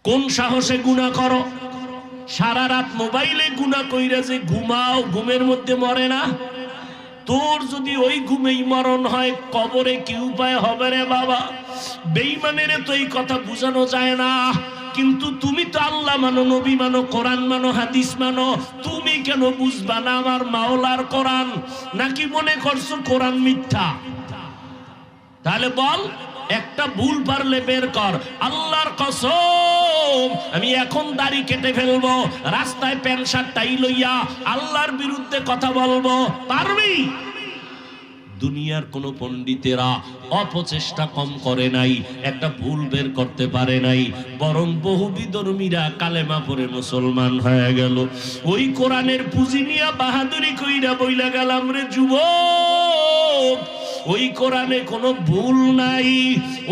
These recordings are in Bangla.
কোন সাহসে গুনাহ করো? সারা রাত মোবাইলে গুনাহ কইরা যে ঘুমাও, ঘুমের মধ্যে মরে না? তোর যদি ওই ঘুমেই মরণ হয়, কবরে কি উপায় হবে রে বাবা? বেঈমানের তো এই কথা বুঝানো যায় না। কিন্তু তুমি তো আল্লাহ মানো, নবী মানো, কোরআন মানো, হাদিস মানো, তুমি কেন বুঝবা না আমার মাওলার কোরআন? নাকি মনে করছো কোরআন মিথ্যা? তাহলে বল, একটা ভুল পারলে বের কর। আল্লাহর কসম, আমি এখন দাড়ি কেটে ফেলবো, রাস্তায় প্যান্ট শার্ট টাই লইয়া আল্লাহর বিরুদ্ধে কথা বলবো, পারবি? দুনিয়ার কোন পণ্ডিতেরা অপচেষ্টা কম করে নাই, একটা ভুল বের করতে পারে নাই, বরং বহু বিধর্মীরা কালেমা পড়ে মুসলমান হয়ে গেল। ওই কোরআনের পুঁজি নিয়ে বাহাদুরি কইরা বইলা গেলাম রে যুবক, ওই কোরআনে কোনো ভুল নাই,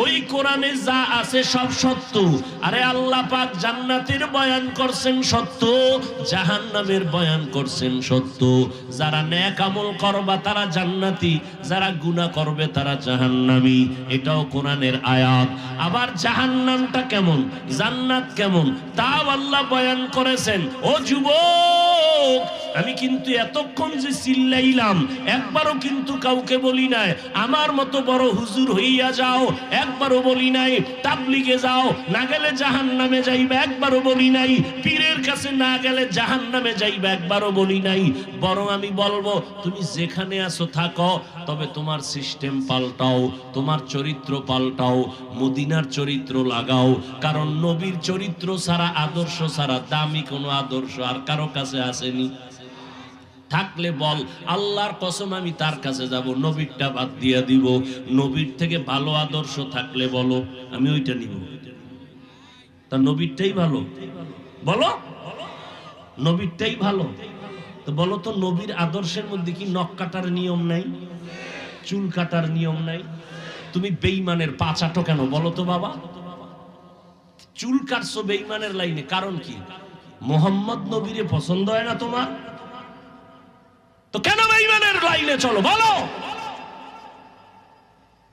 ওই কোরআনে যা আছে সব সত্য। আরে আল্লাহ পাক জান্নাতের বয়ান করছেন সত্য, জাহান্নামের বয়ান করছেন সত্য। যারা নেক আমল করবা তারা জান্নাতি, যারা গুনাহ করবে তারা জাহান্নামী, এটাও কোরআনের আয়াত। আবার জাহান্নামটা কেমন, জান্নাত কেমন, তাও আল্লাহ বয়ান করেছেন। ও যুবক, আমি কিন্তু এতক্ষণ যে চিল্লাইলাম, একবারও কিন্তু কাউকে বলি নাই আমার মতো বড় হুজুর হইয়া যাও, একবারও বলি নাই তাবলিগে যাও, না গেলে জাহান্নামে যাইবা, একবারও বলি নাই পীরের কাছে না গেলে জাহান্নামে যাইবা, একবারও বলি নাই। বরং আমি বলবো, তুমি যেখানে আছো থাকো, তবে তোমার সিস্টেম পাল্টাও, তোমার চরিত্র পাল্টাও, মদিনার চরিত্র লাগাও। কারণ নবীর চরিত্র ছাড়া, আদর্শ ছাড়া দামি কোনো আদর্শ আর কারো কাছে আসেনি। থাকলে বল, আল্লাহর কসম আমি তার কাছে যাব, নবীরটা বাদ দিয়ে দিব। নবীর থেকে ভালো আদর্শ থাকলে বলো, আমি ওইটা নিব। তা নবীরটাই ভালো, বলো নবীরটাই ভালো। তো বলো তো, নবীর আদর্শের মধ্যে কি নখ কাটার নিয়ম নাই, চুল কাটার নিয়ম নাই? তুমি বেঈমানের পা চাটো কেন বলো তো বাবা? চুল কাটছো বেঈমানের লাইনে, কারণ কি? মোহাম্মদ নবীরে পছন্দ হয় না তোমার, তো কেন বেঈমানের লাইনে চলো বলো?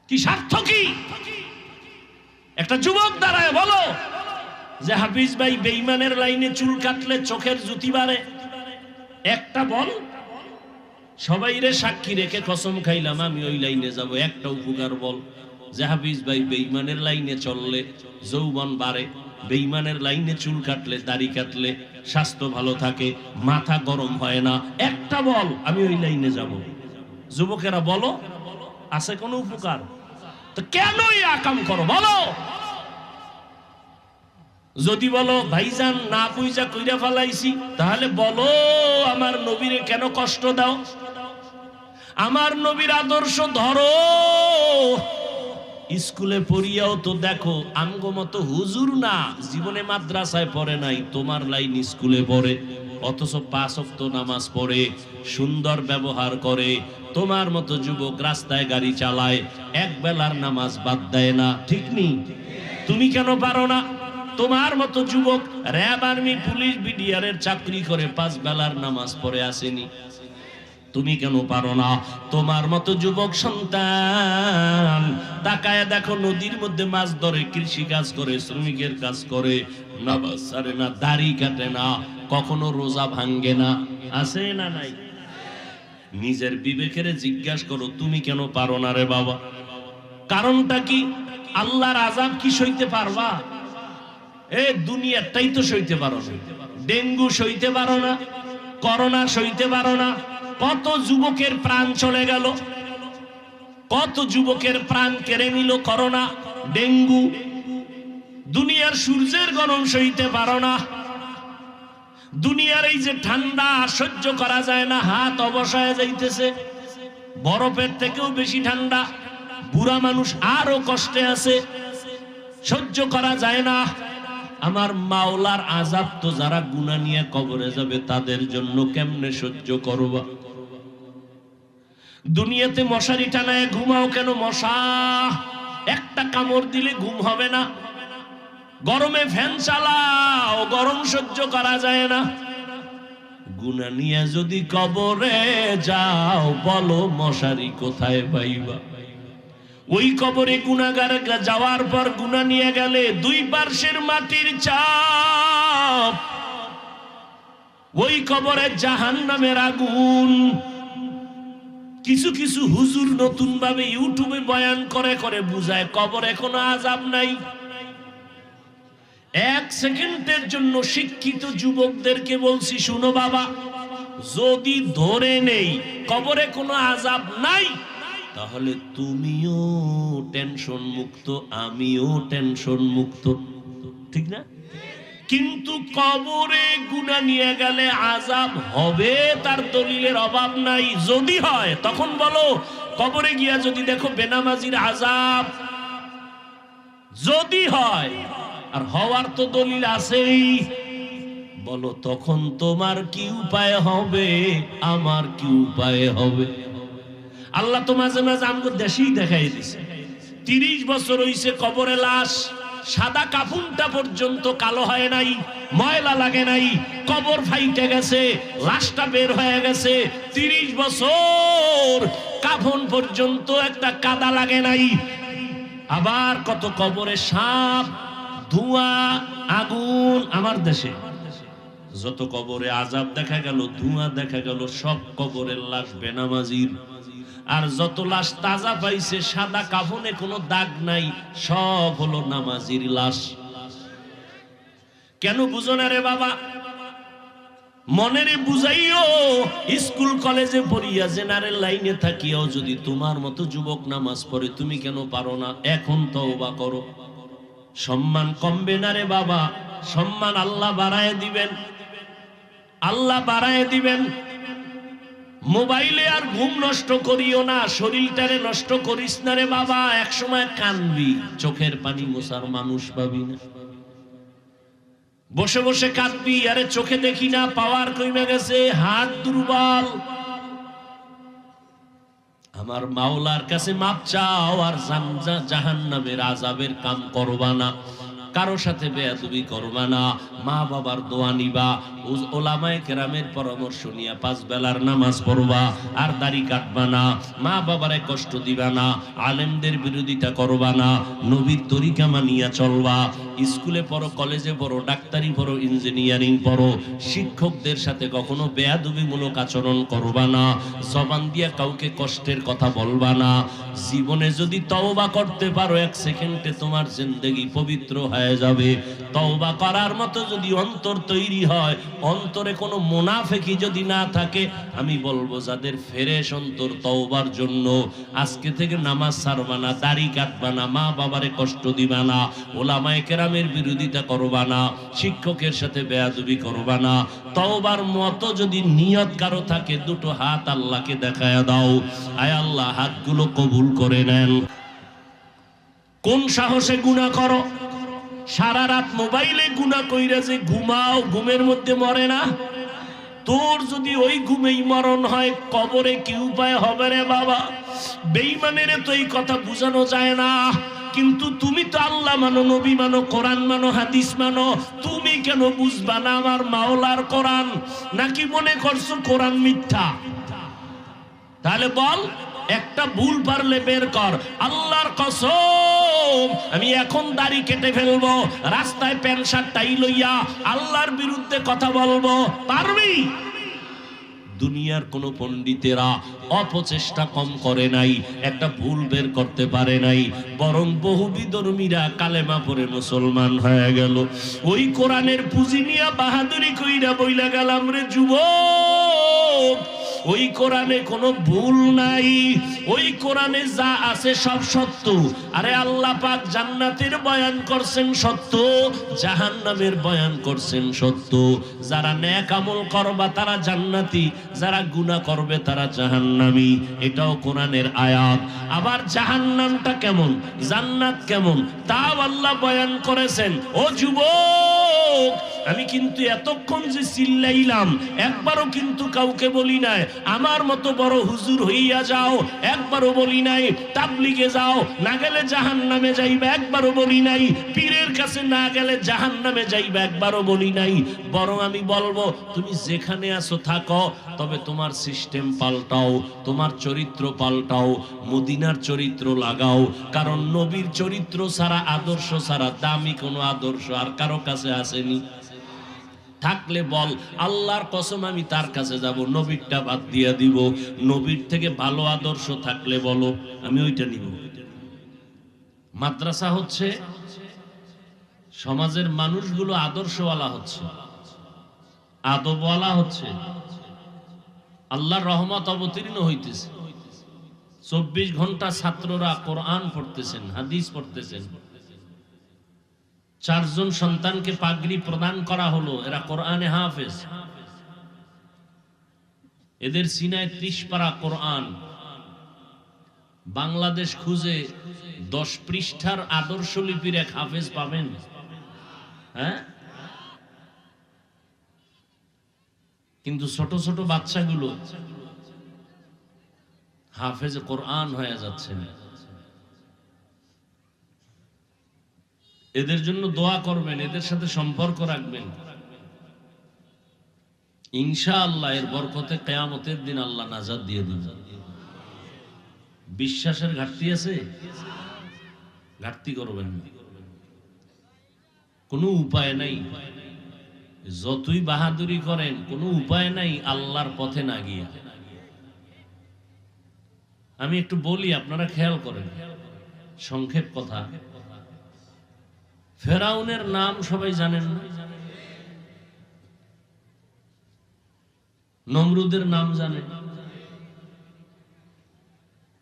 কি স্বার্থ কি? একটা যুবক দাঁড়ায় বলো যে হাফিজ ভাই বেঈমানের লাইনে চুল কাটলে চোখের জ্যোতি বাড়ে, একটা বল। সবাইরে সাক্ষী রেখে কসম খাইলাম আমি ওই লাইনে যাব, একটা উপকার বল যে হাফিজ ভাই বেঈমানের লাইনে চললে যৌবন বাড়ে, বেঈমানের লাইনে চুল কাটলে, দাড়ি কাটলে স্বাস্থ্য ভালো থাকে, মাথা গরম হয় না, একটা বল আমি ওই লাইনে যাব। যুবকেরা বলো, আছে কোনো উপকার? তো কেন এই আকাম করো বলো? যদি বলো ভাইজান না বুঝা কইরা ফেলাইছি, তাহলে বলো আমার নবীরে কেন কষ্ট দাও? আমার নবীর আদর্শ ধরো। স্কুলে পড়িয়াও তো দেখো আমগো মতো হুজুর না, জীবনে মাদ্রাসায় পড়ে নাই, তোমার লাইন স্কুলে পড়ে, অথচ 5 ওয়াক্ত নামাজ পড়ে, সুন্দর ব্যবহার করে। তোমার মতো যুবক রাস্তায় গাড়ি চালায়, এক বেলার নামাজ বাদ দেয় না, ঠিক নেই? তুমি কেন পারো না? তোমার মতো যুবক র‍্যাব, আর্মি, পুলিশ, বিডিআরের চাকরি করে 5 বেলার নামাজ পড়ে আসেনি, তুমি কেন পারো না? তোমার মতো যুবক সন্তান তাকায় দেখো, নদীর মধ্যে মাছ ধরে, কৃষি কাজ করে, শ্রমিকের কাজ করে, নামাজ ছাড়ে না, দাড়ি কাটে না, কখনো রোজা ভাঙ্গে না, আছে না নাই? নিজের বিবেকের জিজ্ঞাসা করো, তুমি কেন পারো না রে বাবা? কারণটা কি? আল্লাহর আযাব কি সইতে পারবা? এ দুনিয়াটাই তো সইতে পারো না। ডেঙ্গু সইতে পারো না, করোনা সইতে পারো না, কত যুবকের প্রাণ চলে গেল, কত যুবকের প্রাণ কেড়ে নিল করোনা, ডেঙ্গু। দুনিয়ার সূর্যের গরম সইতে পারো না, দুনিয়ার এই যে ঠান্ডা সহ্য করা যায় না, হাত অবসায় যাইতেছে, বরফের থেকেও বেশি ঠান্ডা, বুড়া মানুষ আরো কষ্টে আছে, সহ্য করা যায় না। আমার মাওলার আযাব তো যারা গুনাহ নিয়ে কবরে যাবে তাদের জন্য কেমনে সহ্য করবা? দুনিয়াতে মশারি টানায় ঘুমাও কেন? মশা একটা কামড় দিলে ঘুম হবে না। গরমে ফ্যান চালাও, গরম সহ্য করা যায় না। গুনাহ নিয়ে যদি কবরে যাও, বলো মশারি কোথায় পাইবা? ওই কবরে গুনাহগার যাওয়ার পর গুনাহ নিয়ে গেলে দুই পার্শ্বের মাটির চাপ, ওই কবরে জাহান্নামের আগুন। কিছু কিছু হুজুর নতুন ভাবে ইউটিউবে বয়ান করে করে বুঝায় কবরে কোনো আযাব নাই। এক সেকেন্ডের জন্য শিক্ষিত যুবকদেরকে বলছি, শুনো বাবা, যদি ধরে নেই কবরে কোনো আযাব নাই, তাহলে তুমিও টেনশন মুক্ত, আমিও টেনশন মুক্ত, ঠিক না? কিন্তু কবরে গুনাহ নিয়ে গেলে আযাব হবে, তার দলিলের অভাব নাই। যদি হয় তখন বলো, কবরে গিয়া যদি দেখো বেনামাজির আযাব, যদি হয়, আর হওয়ার তো দলিল আছেই, বলো তখন তোমার কি উপায় হবে, আমার কি উপায় হবে? আল্লাহ তো মাঝে মাঝে আমগো দেশেই দেখাই দিছে। 30 বছর হইছে কবরে লাশ, সাদা কাফনটা পর্যন্ত কালো হয় নাই, ময়লা লাগে নাই, কবর ফাইটে গেছে, লাশটা বের হয়ে গেছে। 30 বছর কাফন পর্যন্ত একটা কাদা লাগে নাই। আবার কত কবরে সাপ, ধোঁয়া, আগুন। আমার দেশে যত কবরে আযাব দেখা গেল, ধোঁয়া দেখা গেল, সব কবরের লাশ বেনামাজির। আর যত লাশ তাজা পাইছে, সাদা কাফনে কোনো দাগ নাই, সব হলো নামাজির লাশ। কেন বুঝো না রে বাবা? মনেরে বুঝাইও, স্কুল কলেজে পড়িয়া জেনারেল লাইনে থাকিয়াও যদি তোমার মতো যুবক নামাজ পড়ে, তুমি কেন পারো না? এখন তওবা করো। সম্মান কমবে না রে বাবা, সম্মান আল্লাহ বাড়ায় দিবেন, আল্লাহ বাড়ায় দিবেন। মোবাইলে আর ঘুম নষ্ট করিও না, শরীরটারে নষ্ট করিস না রে বাবা। একসময় কানবি, চোখের পানি মোছার মানুষ পাবি না। বসে বসে কাঁদবি, আরে চোখে দেখি না, পাওয়ার কমে গেছে, হাত দুর্বল। আমার মাওলার কাছে মাপ চাও, আর জাহান্নামের আযাবের কাম করবা না, কারো সাথে বেয়াদবি করবা না, মা বাবার দোয়া নিবা, ওলামায়ে কেরামের পরামর্শ নিয়ে 5 বেলার নামাজ পড়বা, আর দাড়ি কাটবা না, মা বাবারে কষ্ট দিবা না, আলেমদের বিরোধিতা করবা না, নবীর তরিকা মানিয়া চলবা। স্কুলে পড়ো, কলেজে পড়ো, ডাক্তারি পড়ো, ইঞ্জিনিয়ারিং পড়ো, শিক্ষকদের সাথে কখনো বেয়াদবিমূলক আচরণ করবা না, জবান দিয়া কাউকে কষ্টের কথা বলবা না। জীবনে যদি তওবা করতে পারো, 1 সেকেন্ডে তোমার জিন্দেগি পবিত্র হয়ে যাবে। তওবা করার মতো যদি অন্তর তৈরি হয়, অন্তরে কোনো মুনাফিকি যদি না থাকে, আমি বলবো যাদের ফ্রেশ অন্তর, তওবার জন্য আজকে থেকে নামাজ ছাড়বা না, দাড়ি কাটবা না, মা বাবারে কষ্ট দিবা না, ওলামায়ে কেরামের বিরোধিতা করবা না, শিক্ষকের সাথে বেয়াদবি করবা না। তওবার মতো যদি নিয়ত কারো থাকে, দুটো হাত আল্লাহকে দেখায়া দাও, আয় আল্লাহ হাতগুলো কবুল করে নেন। কোন সাহসে গুনাহ করো? সারা রাত মোবাইলে গুনাহ কইরা যে ঘুমাও, ঘুমের মধ্যে মরে না? তোর যদি ওই ঘুমেই মরণ হয়, কবরে কি উপায় হবে রে বাবা? বেঈমানের তো এই কথা বুঝানো যায় না, কিন্তু তুমি তো আল্লাহ মানো, নবী মানো, কোরআন মানো, হাদিস মানো, তুমি কেন বুঝবা না আমার মাওলার কোরআন? নাকি মনে করছো কোরআন মিথ্যা? তাহলে বল, একটা ভুল পারলে বের কর। আল্লাহর কসম, আমি এখন দাড়ি কেটে ফেলবো, রাস্তায় প্যান্ট শার্ট টাই লইয়া আল্লাহর বিরুদ্ধে কথা বলবো, পারবি? দুনিয়ার কোন পণ্ডিতেরা অপচেষ্টা কম করে নাই, একটা ভুল বের করতে পারে নাই, বরং বহু বিধর্মীরা কালেমা পড়ে মুসলমান হয়ে গেল। ওই কোরআনের পুঁজি নিয়ে বাহাদুরি কইরা বইলা গেলাম রে যুবক, ওই কোরআনে কোনো ভুল নাই, ওই কোরআনে যা আছে সব সত্য। আরে আল্লাহ পাক জান্নাতের বয়ান করছেন সত্য, জাহান্নামের বয়ান করছেন সত্য। যারা নেক আমল করবা তারা জান্নাতি, যারা গুনাহ করবে তারা জাহান্নামী, এটাও কোরআনের আয়াত। আবার জাহান্নামটা কেমন, জান্নাত কেমন, তাও আল্লাহ বয়ান করেছেন। ও যুবক, আমি কিন্তু এতক্ষণ যে চিল্লাইলাম একবারও কিন্তু কাউকে বলি নাই আমার মতো বড় হুজুর হইয়া যাও, একবারও বলি নাই তাবলিগে যাও, না গেলে জাহান্নামে যাইবে, একবারও বলি নাই পীরের কাছে না গেলে জাহান্নামে যাইবে, একবারও বলি নাই। বরং আমি বলবো তুমি যেখানে আছো থাকো, তবে তোমার সিস্টেম পাল্টাও, তোমার চরিত্র পাল্টাও, মদিনার চরিত্র লাগাও। কারণ নবীর চরিত্র ছাড়া, আদর্শ ছাড়া দামি কোনো আদর্শ আর কারো কাছে আসেনি। থাকলে বল, আল্লাহর কসম আমি তার কাছে যাব, নবীরটা বাদ দিয়া দিব। নবীর থেকে ভালো আদর্শ থাকলে বলো, আমি ওইটা নিব। মাদ্রাসা হচ্ছে সমাজের মানুষগুলো আদর্শওয়ালা হচ্ছে, আদবওয়ালা হচ্ছে, আল্লাহর রহমত অবতীর্ণ হইতেছে। 24 ঘন্টা ছাত্ররা কোরআন পড়তেছেন, হাদিস পড়তেছেন। 4 জন সন্তানকে পাগড়ি প্রদান করা হলো, এরা কোরআনে হাফেজ। এদের সিনায় 30 পারা কোরআন। বাংলাদেশ খুঁজে 10 পৃষ্ঠার আদর্শ লিপির এক হাফেজ পাবেন? হ্যাঁ, কিন্তু ছোট ছোট বাচ্চাগুলো হাফেজ কোরআন হয়ে যাচ্ছে। এদের জন্য দোয়া করবেন, এদের সাথে সম্পর্ক রাখবেন। ইনশাআল্লাহ এর বরকতে কিয়ামতের দিন আল্লাহ নাজাত দিয়ে দিবেন। বিশ্বাসের ঘাটতি আছে, ঘাটতি করবেন না, কোনো উপায় নাই। যতই বাহাদুরি করেন কোনো উপায় নাই আল্লাহর পথে না গিয়ে। আমি একটু বলি, আপনারা খেয়াল করেন, সংক্ষেপ কথা। ফেরাউনের নাম সবাই জানেন না? নমরুদের নাম জানেন?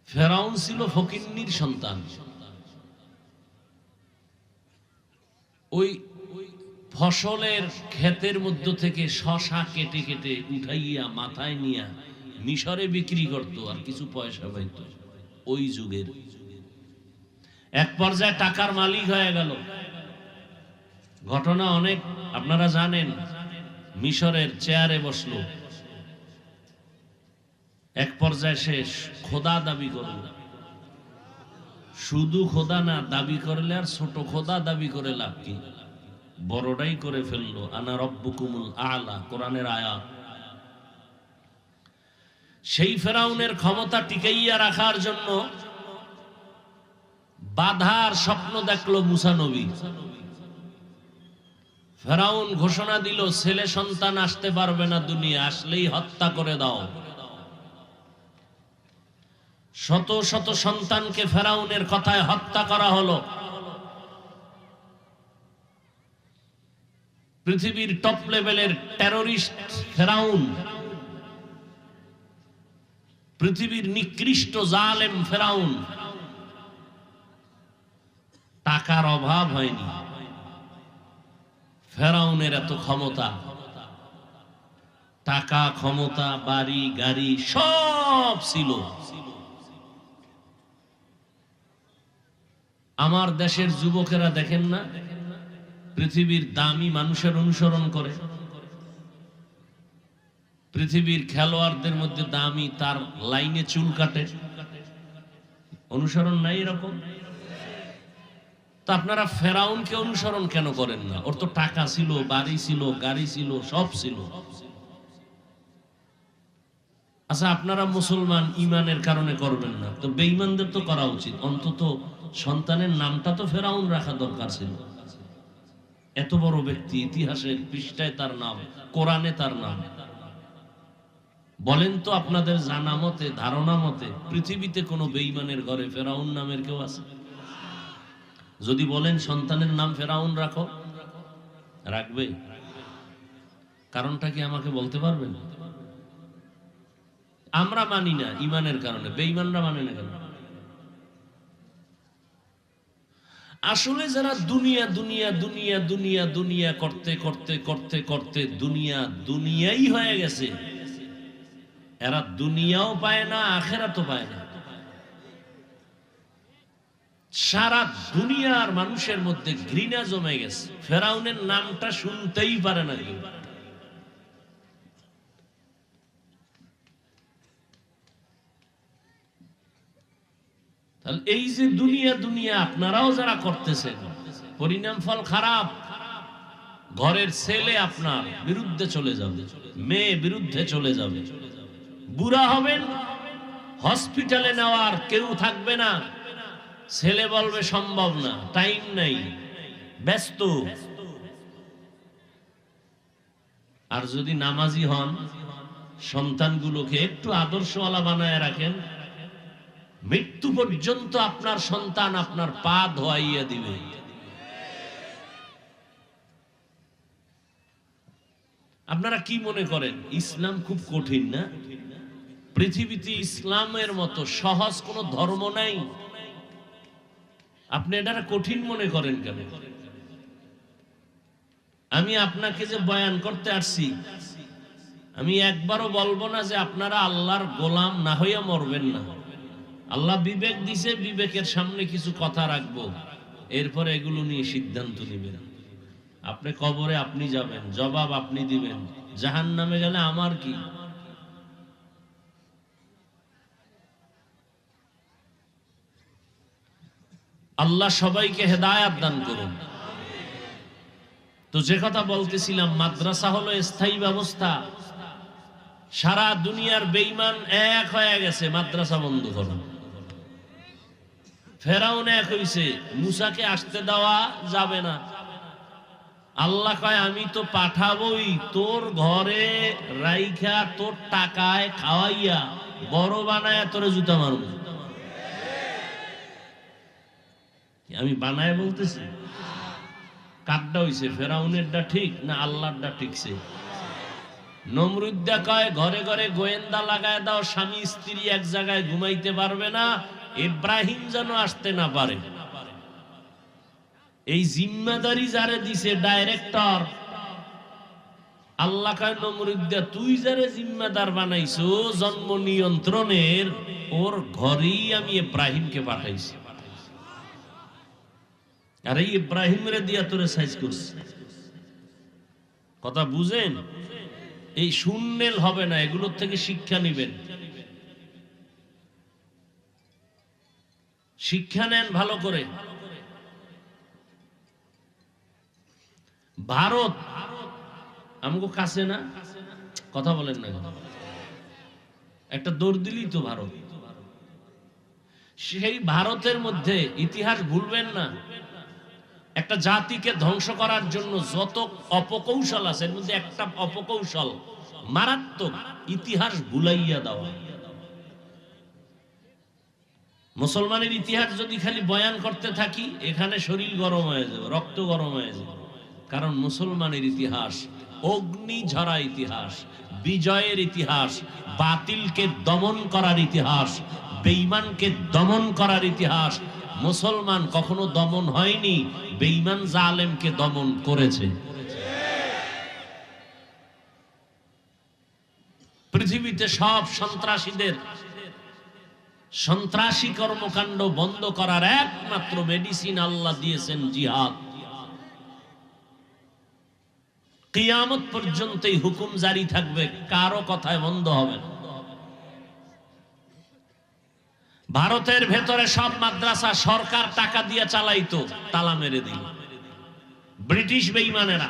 ফেরাউন ছিল ফকিন্নির সন্তান। ওই ফসলের ক্ষেতের মধ্য থেকে শশা কেটে কেটে উঠাইয়া মাথায় নিয়া মিশরে বিক্রি করত, আর কিছু পয়সা পাইত। ওই যুগের এক পর্যায়ে টাকার মালিক হয়ে গেল। ঘটনা অনেক আপনারা জানেন। মিশরের চেয়ারে বসলো, এক পর্যায়ে শেষ খোদা দাবি করল। শুধু খোদা না, দাবি করলে আর ছোট খোদা দাবি করে লাভ কি, বড়টাই করে ফেললো। আনা রব্বুকুমুল আলা, কোরআনের আয়াত। সেই ফেরাউনের ক্ষমতা টিকাইয়া রাখার জন্য বাধার স্বপ্ন দেখলো মুসা নবী। ফেরাউন ঘোষণা দিল, ছেলে সন্তান আসতে পারবে না দুনিয়া, আসলেই হত্যা করে দাও। শত শত সন্তানকে ফেরাউনের কথায় হত্যা করা হলো। পৃথিবীর টপ লেভেলের টেরোরিস্ট ফেরাউন, পৃথিবীর নিকৃষ্ট জালেম ফেরাউন। টাকার অভাব হয়নি, ফেরাউনের এত ক্ষমতা, টাকা, ক্ষমতা, বাড়ি গাড়ি সব ছিল। আমার দেশের যুবকেরা দেখেন না, পৃথিবীর দামি মানুষের অনুসরণ করে। পৃথিবীর খেলোয়াড়দের মধ্যে দামি, তার লাইনে চুল কাটে। অনুসরণ নাই এরকম? তা আপনারা ফেরাউনকে অনুসরণ কেন করেন না? ওর তো টাকা ছিল, বাড়ি ছিল, গাড়ি ছিল, সব ছিল। আচ্ছা, আপনারা মুসলমান, ইমানের কারণে করবেন না, তো বেঈমানদের তো করা উচিত। অন্তত সন্তানের নামটা তো ফেরাউন রাখা দরকার ছিল। এত বড় ব্যক্তি, ইতিহাসের পৃষ্ঠায় তার নাম, কোরআনে তার নাম। বলেন তো আপনাদের জানা মতে, ধারণা মতে পৃথিবীতে কোনো বেঈমানের ঘরে ফেরাউন নামের কেউ আছে? যদি বলেন সন্তানের নাম ফেরাউন রাখো, রাখবে? কারণটা কি আমাকে বলতে পারবেন? আমরা মানি না ইমানের কারণে, বেঈমানরা মানে না কেন? আসলে যারা দুনিয়া দুনিয়া দুনিয়া দুনিয়া দুনিয়া করতে করতে করতে করতে দুনিয়া দুনিয়াই হয়ে গেছে, এরা দুনিয়াও পায় না, আখিরাতও পায় না। সারা দুনিয়ার মানুষের মধ্যে ঘৃণা জমে গেছে, ফেরাউনের নামটা শুনতেই পারে না কেউ। তাহলে এই যে দুনিয়া দুনিয়া আপনারাও যারা করতেছেন, পরিণাম ফল খারাপ। ঘরের ছেলে আপনার বিরুদ্ধে চলে যাবে, মেয়ে বিরুদ্ধে চলে যাবে, বুড়া হবেন, হসপিটালে নেওয়ার কেউ থাকবে না, ছেলে বলবে সম্ভব না, টাইম নাই, ব্যস্ত। আর যদি নামাজি হন, সন্তানগুলোকে একটু আদর্শওয়ালা বানায় রাখেন, মৃত্যু পর্যন্ত আপনার সন্তান আপনার পা ধোয়াইয়া দিবে। আপনারা কি মনে করেন ইসলাম খুব কঠিন না? পৃথিবীতে ইসলামের মতো সহজ কোনো ধর্ম নাই। আপনি এটা কঠিন মনে করেন কেন? আমি আপনাকে যে বয়ান করতে আসছি, আমি একবারও বলবো না যে আপনারা আল্লাহর গোলাম না হইয়া মরবেন না। আল্লাহ বিবেক দিছে, বিবেকের সামনে কিছু কথা রাখবো, এরপরে এগুলো নিয়ে সিদ্ধান্ত নেবেন। আপনি কবরে আপনি যাবেন, জবাব আপনি দিবেন, জাহান্নামে গেলে আমার কি? আল্লাহ সবাইকে হেদায়েত দান করুন। তো যে কথা বলতেছিলাম, মাদ্রাসা হলো স্থায়ী ব্যবস্থা। সারা দুনিয়ার বেঈমান এক হয়ে গেছে, মাদ্রাসা বন্ধ করুন। ফেরাউন এক হইছে, মুসাকে আসতে দেওয়া যাবে না। আল্লাহ কয় আমি তো পাঠাবই, তোর ঘরে রাইখা তোর টাকায় খাওয়াইয়া বড় বানায় তোরে জুতা মারব। আমি বানায় বলতেছি, কারটা হইছে ফেরাউনেরটা ঠিক না আল্লাহরটা ঠিকছে? নমরুদ্দা কয় ঘরে ঘরে গোয়েন্দা লাগায় দাও, স্বামী স্ত্রী এক জায়গায় ঘুমাইতে পারবে না, ইব্রাহিম যেন আসতে না পারে। এই জিম্মাদারি যারে দিছে ডাইরেক্টর, আল্লাহ কয় নমরুদ্দা তুই যারে জিম্মাদার বানাইছো জন্ম নিয়ন্ত্রণের, ওর ঘরেই আমি ইব্রাহিমকে পাঠাইছি। আর এই ইব্রাহিমের দিয়া তোরে সাইজ করছে। কথা বুঝেন? এই শূন্যেল হবে না, এগুলোর থেকে শিক্ষা নিবেন। শিক্ষা নেন ভালো করে। ভারত আমগো কাছে না? কথা বলেন না, একটা দৌড় দিলেই তো ভারত। সেই ভারতের মধ্যে ইতিহাস ভুলবেন না। একটা জাতিকে ধ্বংস করার জন্য যত অপকৌশল আছে, এর মধ্যে একটা অপকৌশল মারাত্মক, ইতিহাস ভুলাইয়া দেওয়া। মুসলমানের ইতিহাস যদি খালি বয়ান করতে থাকি, এখানে শরীর গরম হয়ে যাবে, রক্ত গরম হয়ে যাবে। কারণ মুসলমানের ইতিহাস অগ্নি ঝরা ইতিহাস, বিজয়ের ইতিহাস, বাতিলকে দমন করার ইতিহাস, বেঈমানকে দমন করার ইতিহাস। মুসলমান কখনো দমন হয়নি, বেঈমান জালেমকে দমন করেছে। পৃথিবীতে সব সন্ত্রাসীদের সন্ত্রাসী কর্মকাণ্ড বন্ধ করার একমাত্র মেডিসিন আল্লাহ দিয়েছেন জিহাদ। কিয়ামত পর্যন্ত এই হুকুম জারি থাকবে, কারো কথায় বন্ধ হবে না। ভারতের ভেতরে সব মাদ্রাসা সরকার টাকা দিয়ে চালাইতো, তালা মেরে দিল ব্রিটিশ বেঈমানেরা।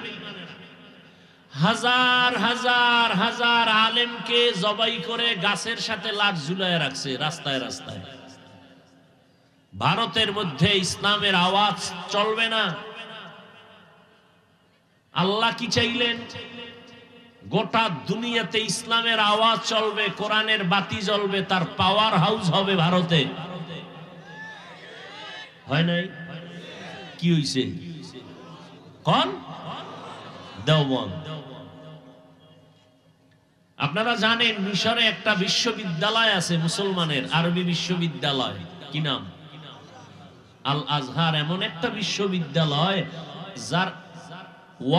হাজার হাজার হাজার আলেমকে জবাই করে গাছের সাথে লাশ ঝুলায় রাখছে রাস্তায় রাস্তায়। ভারতের মধ্যে ইসলামের আওয়াজ চলবে না। আল্লাহ কি চাইলেন? গোটা দুনিয়াতে ইসলামের আওয়াজ চলবে, কোরআনের বাতি জ্বলবে, তার পাওয়ার হাউস হবে ভারতে। হয় নাই? কি হইছে? কোন দেওবন্দ। আপনারা জানেন মিশরে একটা বিশ্ববিদ্যালয় আছে মুসলমানের, আরবি বিশ্ববিদ্যালয়। কি নাম? আল আজহার। এমন একটা বিশ্ববিদ্যালয় যার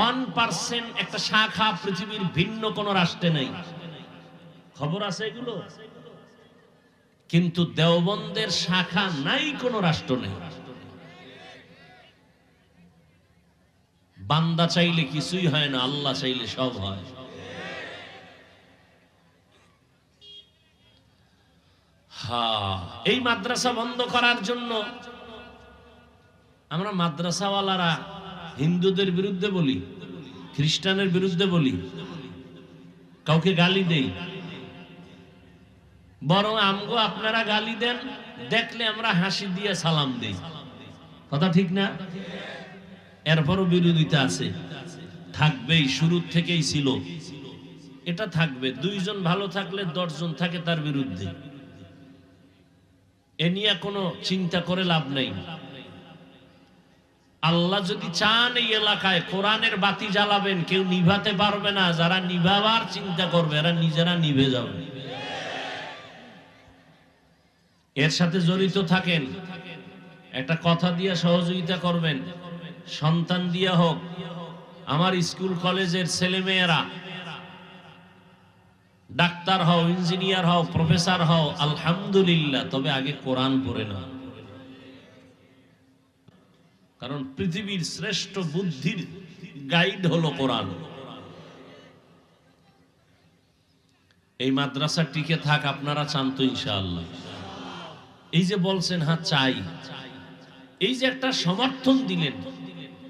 1% একটা শাখা পৃথিবীর ভিন্ন কোন রাষ্ট্রে নেই। খবর আছে এগুলো? কিন্তু দেওবন্দের শাখা নাই কোন রাষ্ট্র নেই। বান্দা চাইলে কিছুই হয় না, আল্লাহ চাইলে সব হয়। এই মাদ্রাসা বন্ধ করার জন্য আমরা মাদ্রাসাওয়ালারা হিন্দুদের বিরুদ্ধে বলি, খ্রিস্টানের বিরুদ্ধে বলি, কাউকে গালি দেই, বরং আমগো আপনারা গালি দেন, দেখলে আমরা হাসি দিয়ে সালাম দেই। কথা ঠিক না? এরপরও বিরোধিতা আছে, থাকবেই, শুরু থেকেই ছিল, এটা থাকবে। দুইজন ভালো থাকলে 10 জন থাকে তার বিরুদ্ধে। এ নিয়ে কোনো চিন্তা করে লাভ নেই। আল্লাহ যদি চান এই এলাকায় কোরআনের বাতি জ্বালাবেন, কেউ নিভাতে পারবে না। যারা নিভাবার চিন্তা করবে এরা নিজেরা নিভে যাবে। এর সাথে জড়িত থাকেন, একটা কথা দিয়ে সহযোগিতা করবেন, সন্তান দিয়ে হোক। আমার স্কুল কলেজের ছেলে মেয়েরা ডাক্তার হও, ইঞ্জিনিয়ার হও, প্রফেসর হও, আলহামদুলিল্লাহ, তবে আগে কোরআন পড়ে না। কারণ পৃথিবীর শ্রেষ্ঠ বুদ্ধির গাইড হলো কোরআন। এই মাদ্রাসা টিকে থাক, আপনারা চান তো ইনশাআল্লাহ? এই যে বলছেন হ্যাঁ চাই, এই যে একটা সমর্থন দিলেন,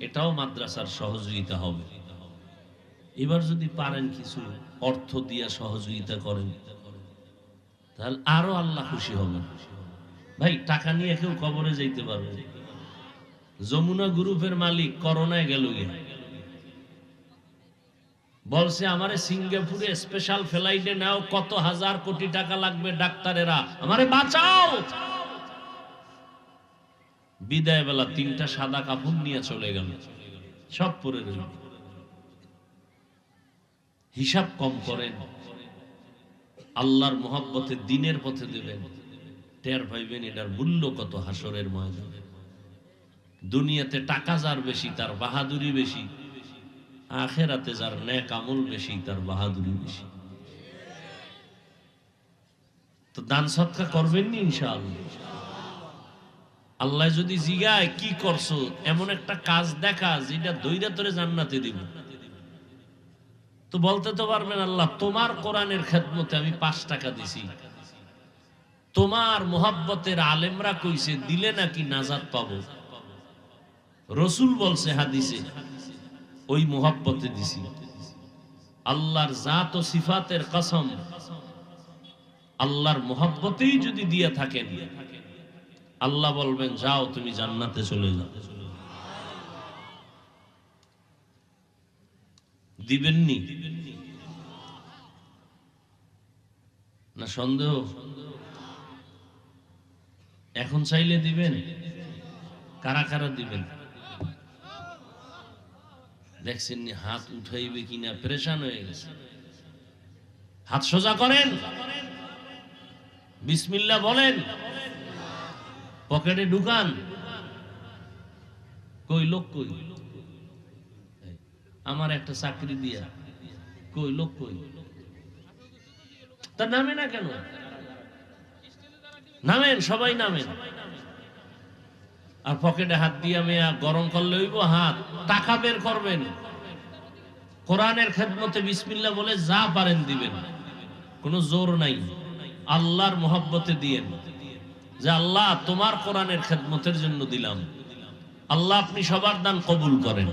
এটাও মাদ্রাসার সহযোগিতা হবে। এবার যদি পারেন কিছু অর্থ দিয়ে সহযোগিতা করেন, তাহলে আরো আল্লাহ খুশি হবেন। ভাই, টাকা নিয়ে কেউ কবরে যাইতে পারবে? যমুনা গ্রুপের মালিক করোনায় গেল গিয়ে বলছে আমারে সিঙ্গাপুরে স্পেশাল ফ্লাইটে নাও, কত হাজার কোটি টাকা লাগবে, ডাক্তারেরা আমারে বাঁচাও। বিদায় বেলা 3টা সাদা কাপড় নিয়ে চলে গেল, সব পরে রইল। হিসাব কম করেন, আল্লাহর মহব্বতে দিনের পথে দেবেন, টের পাইবেন এটার মূল্য কত হাসরের ময়দানে। দুনিয়াতে টাকা যার বেশি তার বাহাদুরি বেশি, আখেরাতে যার নেক আমল বেশি তার বাহাদুরি বেশি। তো দান সদকা করবেন নি ইনশাআল্লাহ? আল্লাহ যদি জিগায় কি করছো, এমন একটা কাজ দেখা যেটা দইরা তোরে জান্নাতে দিব, তো বলতে তো পারবেন আল্লাহ তোমার কোরআনের খেদমতে আমি 5 টাকা দিছি, তোমার মোহাব্বতের আলেমরা কইছে দিলে নাকি নাজাত পাবো, রসুল বলছে হাদিসে, ওই মোহাব্বতে দিছি। আল্লাহর জাত ও সিফাতের কসম, আল্লাহর মোহাব্বতেই যদি দিয়ে থাকেন, আল্লাহ বলবেন যাও তুমি জান্নাতে চলে যাও। দিবেননি না সন্দেহ? এখন চাইলে দিবেন? কারা কারা দিবেন? দেখছেন হাত উঠাইবে কিনা পেরেশান হয়ে গেছে। হাত সোজা করেন, বিসমিল্লাহ বলেন, পকেটে ঢুকান। কই লোক কই? আমার একটা চাকরি দিয়া কই লোক কই? তার নামে না কেন? নামেন, সবাই নামেন। আর পকেটে হাত দিয়া মেয়া গরম করলে হইব, হাত টাকা বের করবেন, কোরআনের খেদমতে বিসমিল্লাহ বলে যা পারেন দিবেন, কোনো জোর নাই। আল্লাহর মোহাব্বতে দিয়েন যে আল্লাহ তোমার কোরআনের খেদমতের জন্য দিলাম। আল্লাহ আপনি সবার দান কবুল করেন,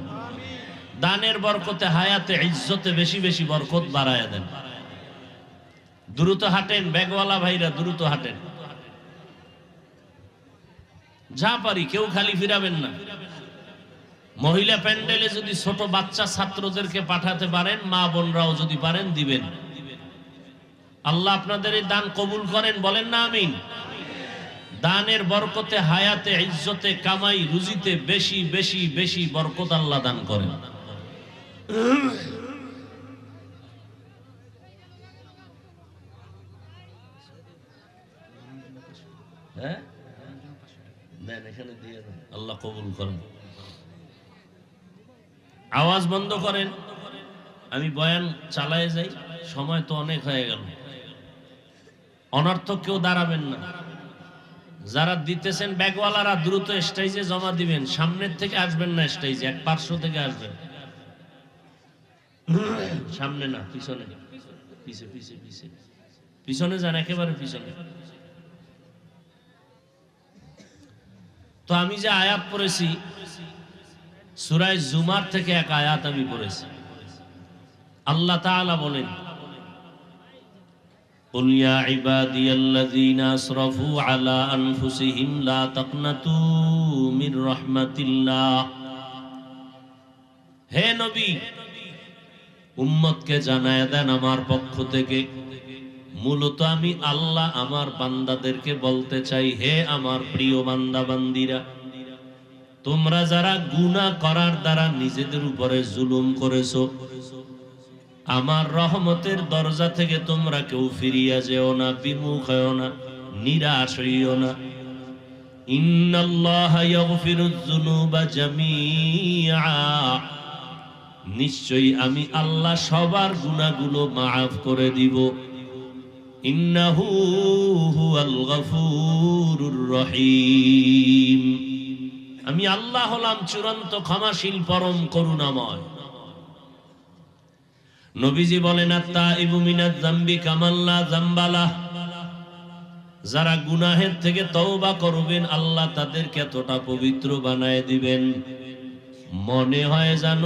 দানের বরকতে হায়াতে ইজ্জতে বেশি বেশি বরকত বাড়ায়া দেন। দ্রুত হাঁটেন, ব্যাগওয়ালা ভাইরা দ্রুত হাঁটেন, যা পারি, কেউ খালি ফিরাবেন না। মহিলা প্যান্ডেলে যদি ছোট বাচ্চা ছাত্রদেরকে পাঠাতে পারেন, মা বোনরাও যদি পারেন দিবেন। আল্লাহ আপনাদের এই দান কবুল করেন, বলেন না আমিন। দানের বরকতে হায়াতে ইজ্জতে কামাই রুজিতে বেশি বেশি বেশি বরকত আল্লাহ দান করেন। হ্যাঁ দেন, এখানে দিয়ে দেন, আল্লাহ কবুল করেন। আওয়াজ বন্ধ করেন, আমি বয়ান চালায় যাই, সময় তো অনেক হয়ে গেল। অনর্থক কেউ দাঁড়াবেন না। যারা দিতেছেন ব্যাগওয়ালারা দ্রুত স্টেজে জমা দিবেন, সামনের থেকে আসবেন না, স্টেজে এক পার্শ্ব থেকে আসবেন। সামনে না, পিছনে, পিছে পিছে পিছে পিছনে যান, একেবারে পিছনে। তো আমি যে আয়াত পড়েছি সূরা জুমার থেকে এক আয়াত আমি পড়েছি। আল্লাহ তাআলা বলেন, কুল ইয়া ইবাদিয়াল্লাযীনা আসরাফু আলা আনফুসিহিম লা তাকনাতু মির রাহমাতিল্লাহ। হে নবী, উম্মতকে জানায় দেন আমার পক্ষ থেকে, মূলত আমি আল্লাহ আমার বান্দাদেরকে বলতে চাই, হে আমার প্রিয় বান্দা বান্দিরা, তোমরা যারা গুনাহ করার দ্বারা নিজেদের উপরে জুলুম করেছো, আমার রহমতের দরজা থেকে তোমরা কেউ ফিরিয়া যেও না, বিমুখ হও না, নিরাশ হইও না। ইন্নাল্লাহা ইয়াগফিরুয যুনুবা জামিআ, নিশ্চয়ই আমি আল্লাহ সবার গুনাহগুলো মাফ করে দিব। ইন্নাহু হুয়াল গফুরুর রহিম, আমি আল্লাহ হলাম চূড়ান্ত ক্ষমাশীল, পরম করুণাময়। নবীজি বলেন, আত-তাইবু মিনাজ যামবি কামান লা যামবা লাহ, যারা গুনাহের থেকে তওবা করবেন আল্লাহ তাদেরকে এতটা পবিত্র বানায় দিবেন, মনে হয় যেন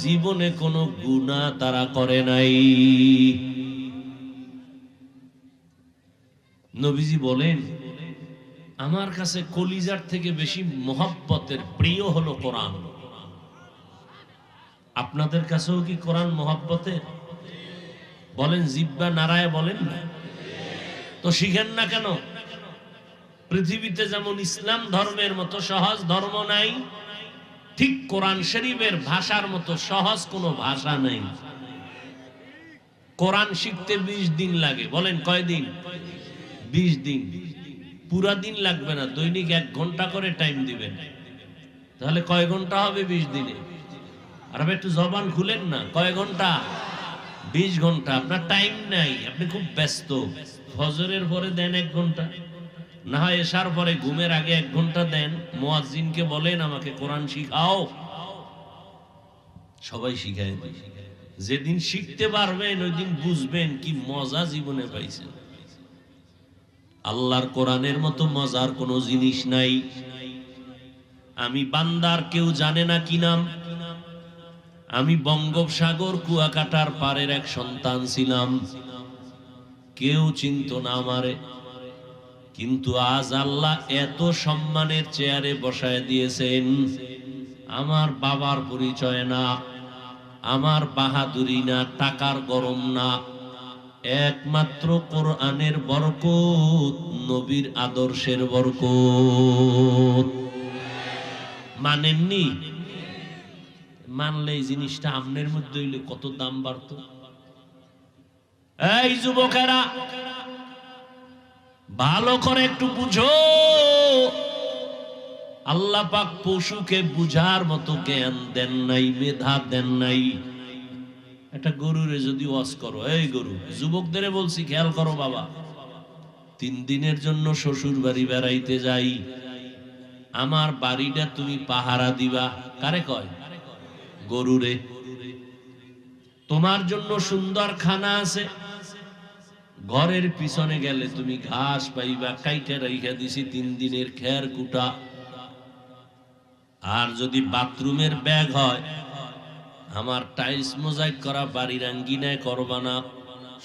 জীবনে কোনো গুনাহ তারা করে নাই। নবীজি বলেন, আমার কাছে কলিজার থেকে বেশি মহব্বতের প্রিয় হলো কোরআন। আপনাদের কাছেও কি কোরআন মহব্বতের? বলেন, জিহ্বা নাড়ায় বলেন না। তো শিখেন না কেন? পৃথিবীতে যেমন ইসলাম ধর্মের মতো সহজ ধর্ম নাই, ঠিক কোরআন শরীফের ভাষার মতো সহজ কোনো ভাষা নাই। কোরআন শিখতে 20 দিন লাগে। বলেন কয়দিন? 20 দিন। পুরা দিন লাগবে না, দৈনিক 1 ঘন্টা করে টাইম দিবেন, তাহলে কয় ঘন্টা হবে 20 দিনে? আর একটু জবান খুলেন না, কয় ঘন্টা? 20 ঘন্টা। আপনার টাইম নাই, আপনি খুব ব্যস্ত। ফজরের পরে দেন 1 ঘন্টা, না হয় এশার পরে ঘুমের আগে 1 ঘন্টা দেন। মুয়াজ্জিনকে বলেন আমাকে কোরআন শিখাও, সবাই শিখায় দেয়। যেদিন শিখতে পারবেন ওই দিন বুঝবেন কি মজা জীবনে পাইছেন। আল্লাহর কোরআনের মতো মজার কোনো জিনিস নাই। আমি বান্দার কেউ জানে না কি নাম। আমি বঙ্গোপসাগর কুয়াকাটার পারের এক সন্তান ছিলাম, কেউ চিনত না আমারে, কিন্তু আজ আল্লাহ এত সম্মানের চেয়ারে বসায় দিয়েছেন। আমার বাবার পরিচয় না, আমার বাহাদুরি না, টাকার গরম না, একমাত্র কোরআনের বরকত, নবীর আদর্শের বরকত। মানেননি? মানলে এই জিনিসটা আমনের মধ্যে হইলে কত দাম বাড়তো। এই যুবকেরা, ভালো করে একটু বুঝো, আল্লাহ পাক পশুকে বুঝার মতো জ্ঞান দেন নাই, মেধা দেন নাই। একটা গরুরে যদি ওয়াজ করো, এই গরু, যুবকদের বলছি খেয়াল করো বাবা, 3 দিনের জন্য শ্বশুর বাড়ি বেড়াইতে যাই, আমার বাড়িটা তুমি পাহারা দিবা। কারে কয়? গরুরে। তোমার জন্য সুন্দর খানা আছে, ঘরের পিছনে গেলে তুমি ঘাস পাইবা, কাইটা রাইখা দিছি 3 দিনের খের কুটা। আর যদি বাথরুমের ব্যাগ হয়, আমার টাইলস মোজাইক করা বাড়ির আঙ্গিনায় করবা না,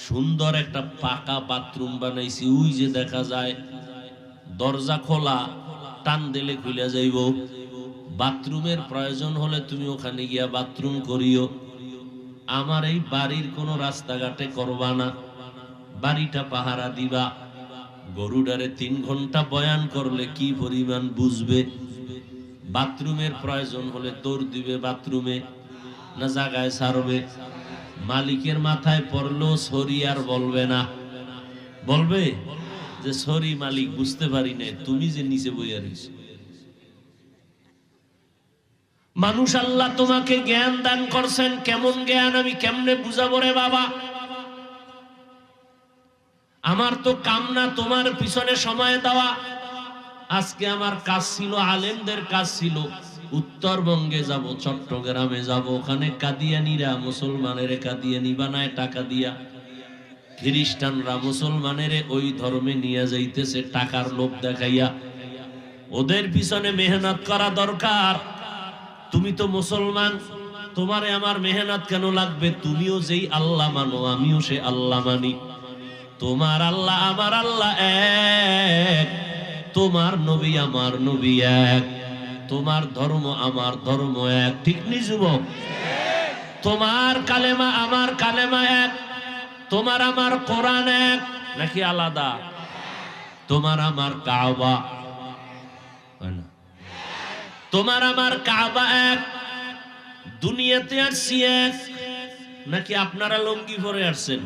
সুন্দর একটা পাকা বাথরুম বানাইছি, ওই যে দেখা যায় দরজা খোলা, টান দিলে খুলে যাইব। বাথরুমের প্রয়োজন হলে তুমি ওখানে গিয়া বাথরুম করিও। আমার এই বাড়ির কোনো রাস্তাঘাটে করবা না, বাড়িটা পাহারা দিবা। গরুডারে 3 ঘন্টা বয়ান করলে কি পরিমাণ বুঝবে। বাথরুমের প্রয়োজন হলে দৌড় দিবে বাথরুমে, না জায়গায় ছাড়বে। মালিকের মাথায় পড়লেও সরি আর বলবে না, বলবে যে সরি মালিক, বুঝতে পারি না, তুমি যে নিচে বইয়া রইছ। মানুষ আল্লাহ তোমাকে জ্ঞান দান করছেন, কেমন জ্ঞান আমি কেমনে বুঝাবো রে বাবা। আমার তো কাম না তোমার পিছনে সময় দেওয়া। আজকে আমার কাজ ছিল, আলেমদের কাজ ছিল, উত্তরবঙ্গে যাব, চট্টগ্রামে যাব, ওখানে কাদিয়ানিরা মুসলমানের কাদিয়ানি বানায় টাকা দিয়া, খ্রিস্টানরা মুসলমানের ওই ধর্মে নিয়ে যাইতেছে টাকার লোভ দেখাইয়া। ওদের পিছনে মেহনত করা দরকার। তুমি তো মুসলমান, তোমারে আমার মেহনত কেন লাগবে? তুমিও যেই আল্লাহ মানো, আমিও সে আল্লাহ মানি। তোমার আল্লাহ আমার আল্লাহ এক, তোমার নবী আমার নবী এক, তোমার ধর্ম আমার ধর্ম এক, ঠিক নি যুবক? তোমার কালেমা আমার কালেমা এক, তোমার আমার কোরআন এক নাকি আলাদা? তোমার আমার কাবা, তোমার আমার কাবা এক, দুনিয়াতে আসছি এক নাকি আপনারা লঙ্গি পরে আসছেন?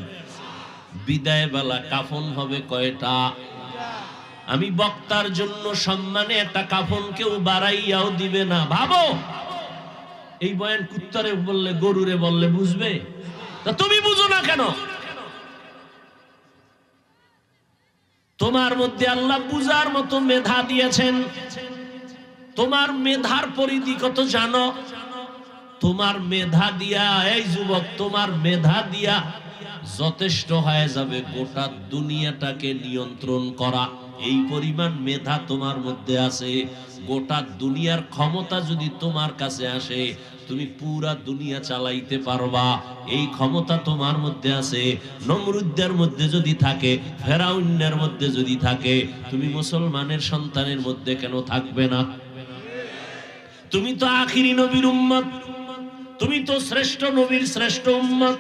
বিদায় বেলা কাফন হবে কয়টা? আমি বক্তার জন্য সম্মানে একটা কাফন কেউ বাড়াইয়াও দিবে না। ভাবো, এই বয়ান কুত্তারে বললে, গরুরে বললে বুঝবে? তা তুমি বুঝো না কেন? তোমার মধ্যে আল্লাহ বুঝার মতো মেধা দিয়েছেন। তোমার মেধার পরিধি কত জানো? তোমার মেধা দিয়া, এই যুবক, তোমার মেধা দিয়া যথেষ্ট হয়ে যাবে গোটা দুনিয়াটাকে নিয়ন্ত্রণ করা। এই পরিমাণ মেধা তোমার মধ্যে আছে। গোটা দুনিয়ার ক্ষমতা যদি তোমার কাছে আসে, তুমি পুরা দুনিয়া চালাইতে পারবা। এই ক্ষমতা তোমার মধ্যে আছে। নমরুদের মধ্যে যদি থাকে, ফেরাউনের মধ্যে যদি থাকে, তুমি মুসলমানের সন্তানের মধ্যে কেন থাকবে না? তুমি তো আখিরি নবীর উম্মত, তুমি তো শ্রেষ্ঠ নবীর শ্রেষ্ঠ উম্মত।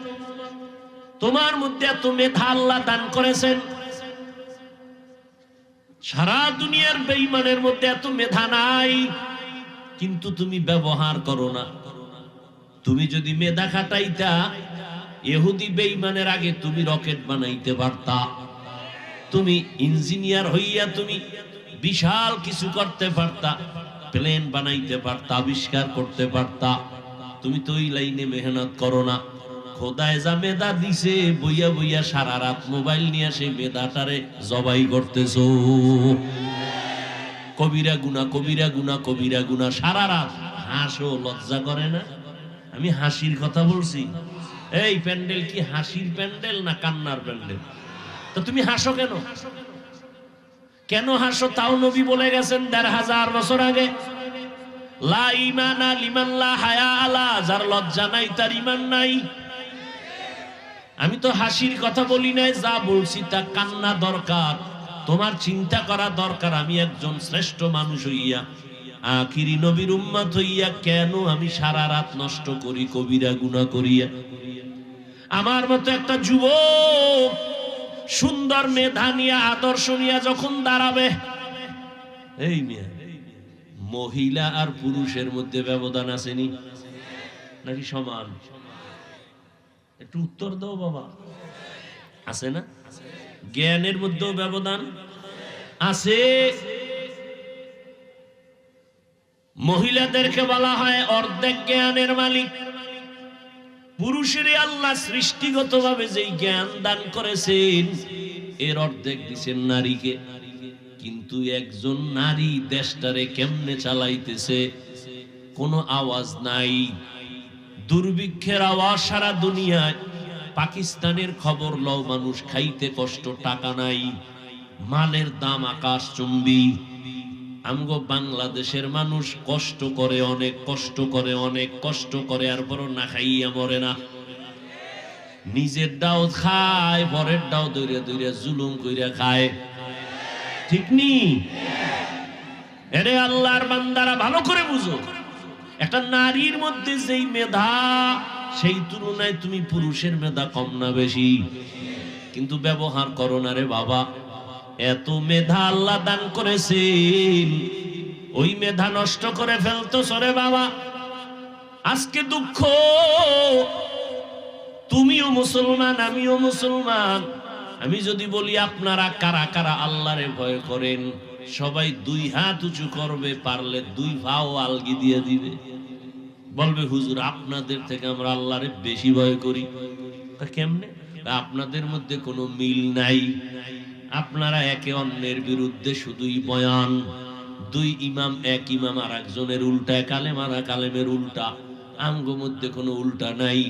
তোমার মধ্যে এত মেধা আল্লাহ দান করেছেন। সারা দুনিয়ার বেঈমানের মধ্যে এত মেধা নাই, কিন্তু তুমি ব্যবহার করো না। তুমি যদি মেধা খাটাইতা, ইহুদি বেঈমানের আগে তুমি রকেট বানাইতে পারতা। তুমি ইঞ্জিনিয়ার হইয়া তুমি বিশাল কিছু করতে পারতা, প্লেন বানাইতে পারতা, আবিষ্কার করতে পারতা। তুমি তো ওই লাইনে মেহনত করো না। খোদায় যা মেধা দিছে, বইয়া বইয়া সারা রাত মোবাইল নিয়ে সেই মেধাটারে জবাই করতেছো। কবিরা গুনা, কবিরা গুনা, কবিরা গুনা, সারা রাত। হাসো, লজ্জা করে না? আমি হাসির কথা বলছি। এই প্যান্ডেল কি হাসির প্যান্ডেল না কান্নার প্যান্ডেল? তো তুমি হাসো কেন? কেন হাসো? তাও নবী বলে গেছেন ১৫০০ বছর আগে, লা ঈমানা লিমান লা হায়া আলা, যার লজ্জা নাই তার ঈমান নাই। আমি তো হাসির কথা বলি নাই, যা বলছি তা কান্না দরকার। তোমার চিন্তা করা দরকার, আমি একজন শ্রেষ্ঠ মানুষ হইয়া, আখিরি নবীর উম্মত হইয়া কেন আমি সারা রাত নষ্ট করি কবিরা গুনাহ করিয়া? আমার মতো একটা যুবক সুন্দর মেধা নিয়ে, আদর্শ নিয়ে যখন দাঁড়াবে, এই মিয়া, মহিলা আর পুরুষের মধ্যে ব্যবধান আসেনি নাকি সমান? একটু উত্তর দাও বাবা। আছে না? জ্ঞানের মধ্যেও ব্যবধান আছে। মহিলাদেরকে বলা হয় অর্ধেক জ্ঞানের মালিক। পুরুষের আল্লাহ সৃষ্টিগতভাবে যেই জ্ঞান দান করেছেন, এর অর্ধেক দিচ্ছেন নারীকে। কিন্তু একজন নারী দেশটারে কেমনে চালাইতেছে, কোনো আওয়াজ নাই। দুর্ভিক্ষের আওয়াজ সারা দুনিয়ায়। পাকিস্তানের খবর লও, মানুষ খাইতে কষ্ট, টাকা নাই, মালের দাম আকাশচুম্বী। আমগো বাংলাদেশের মানুষ কষ্ট করে, অনেক কষ্ট করে, অনেক কষ্ট করে, আর বড় না খাইয়া মরে না। নিজের ডাও খায়, পরের ডাও দইরা দইরা জুলুম কইরা খায়, ঠিক নি? এরে আল্লাহর বান্দারা ভালো করে বুঝো, একটা নারীর মধ্যে যেই মেধা, সেই তুলনায় তুমি পুরুষের মেধা কম না বেশি? কিন্তু ব্যবহার করো না রে বাবা। এত মেধা আল্লাহ দান করেছেন, ওই মেধা নষ্ট করে ফেলতেছো রে বাবা। আজকে দুঃখ, তুমিও মুসলমান, আমিও মুসলমান। আমি যদি বলি আপনারা কারা কারা আল্লাহরে ভয় করেন, সবাই দুই হাত উঁচু করবে, পারলে দুই পাও আলগি দিয়ে দিবে, বলবে হুজুর আপনাদের থেকে আমরা আল্লাহরে বেশি ভয় করি। কেমনে? আপনাদের মধ্যে কোনো মিল নাই। আপনারা একে অন্যের বিরুদ্ধে শুধুই বয়ান, দুই ইমাম, এক ইমাম আর একজনের উল্টা, কালেম আর কালেমের উল্টা। আমগো মধ্যে কোনো উল্টা নাই,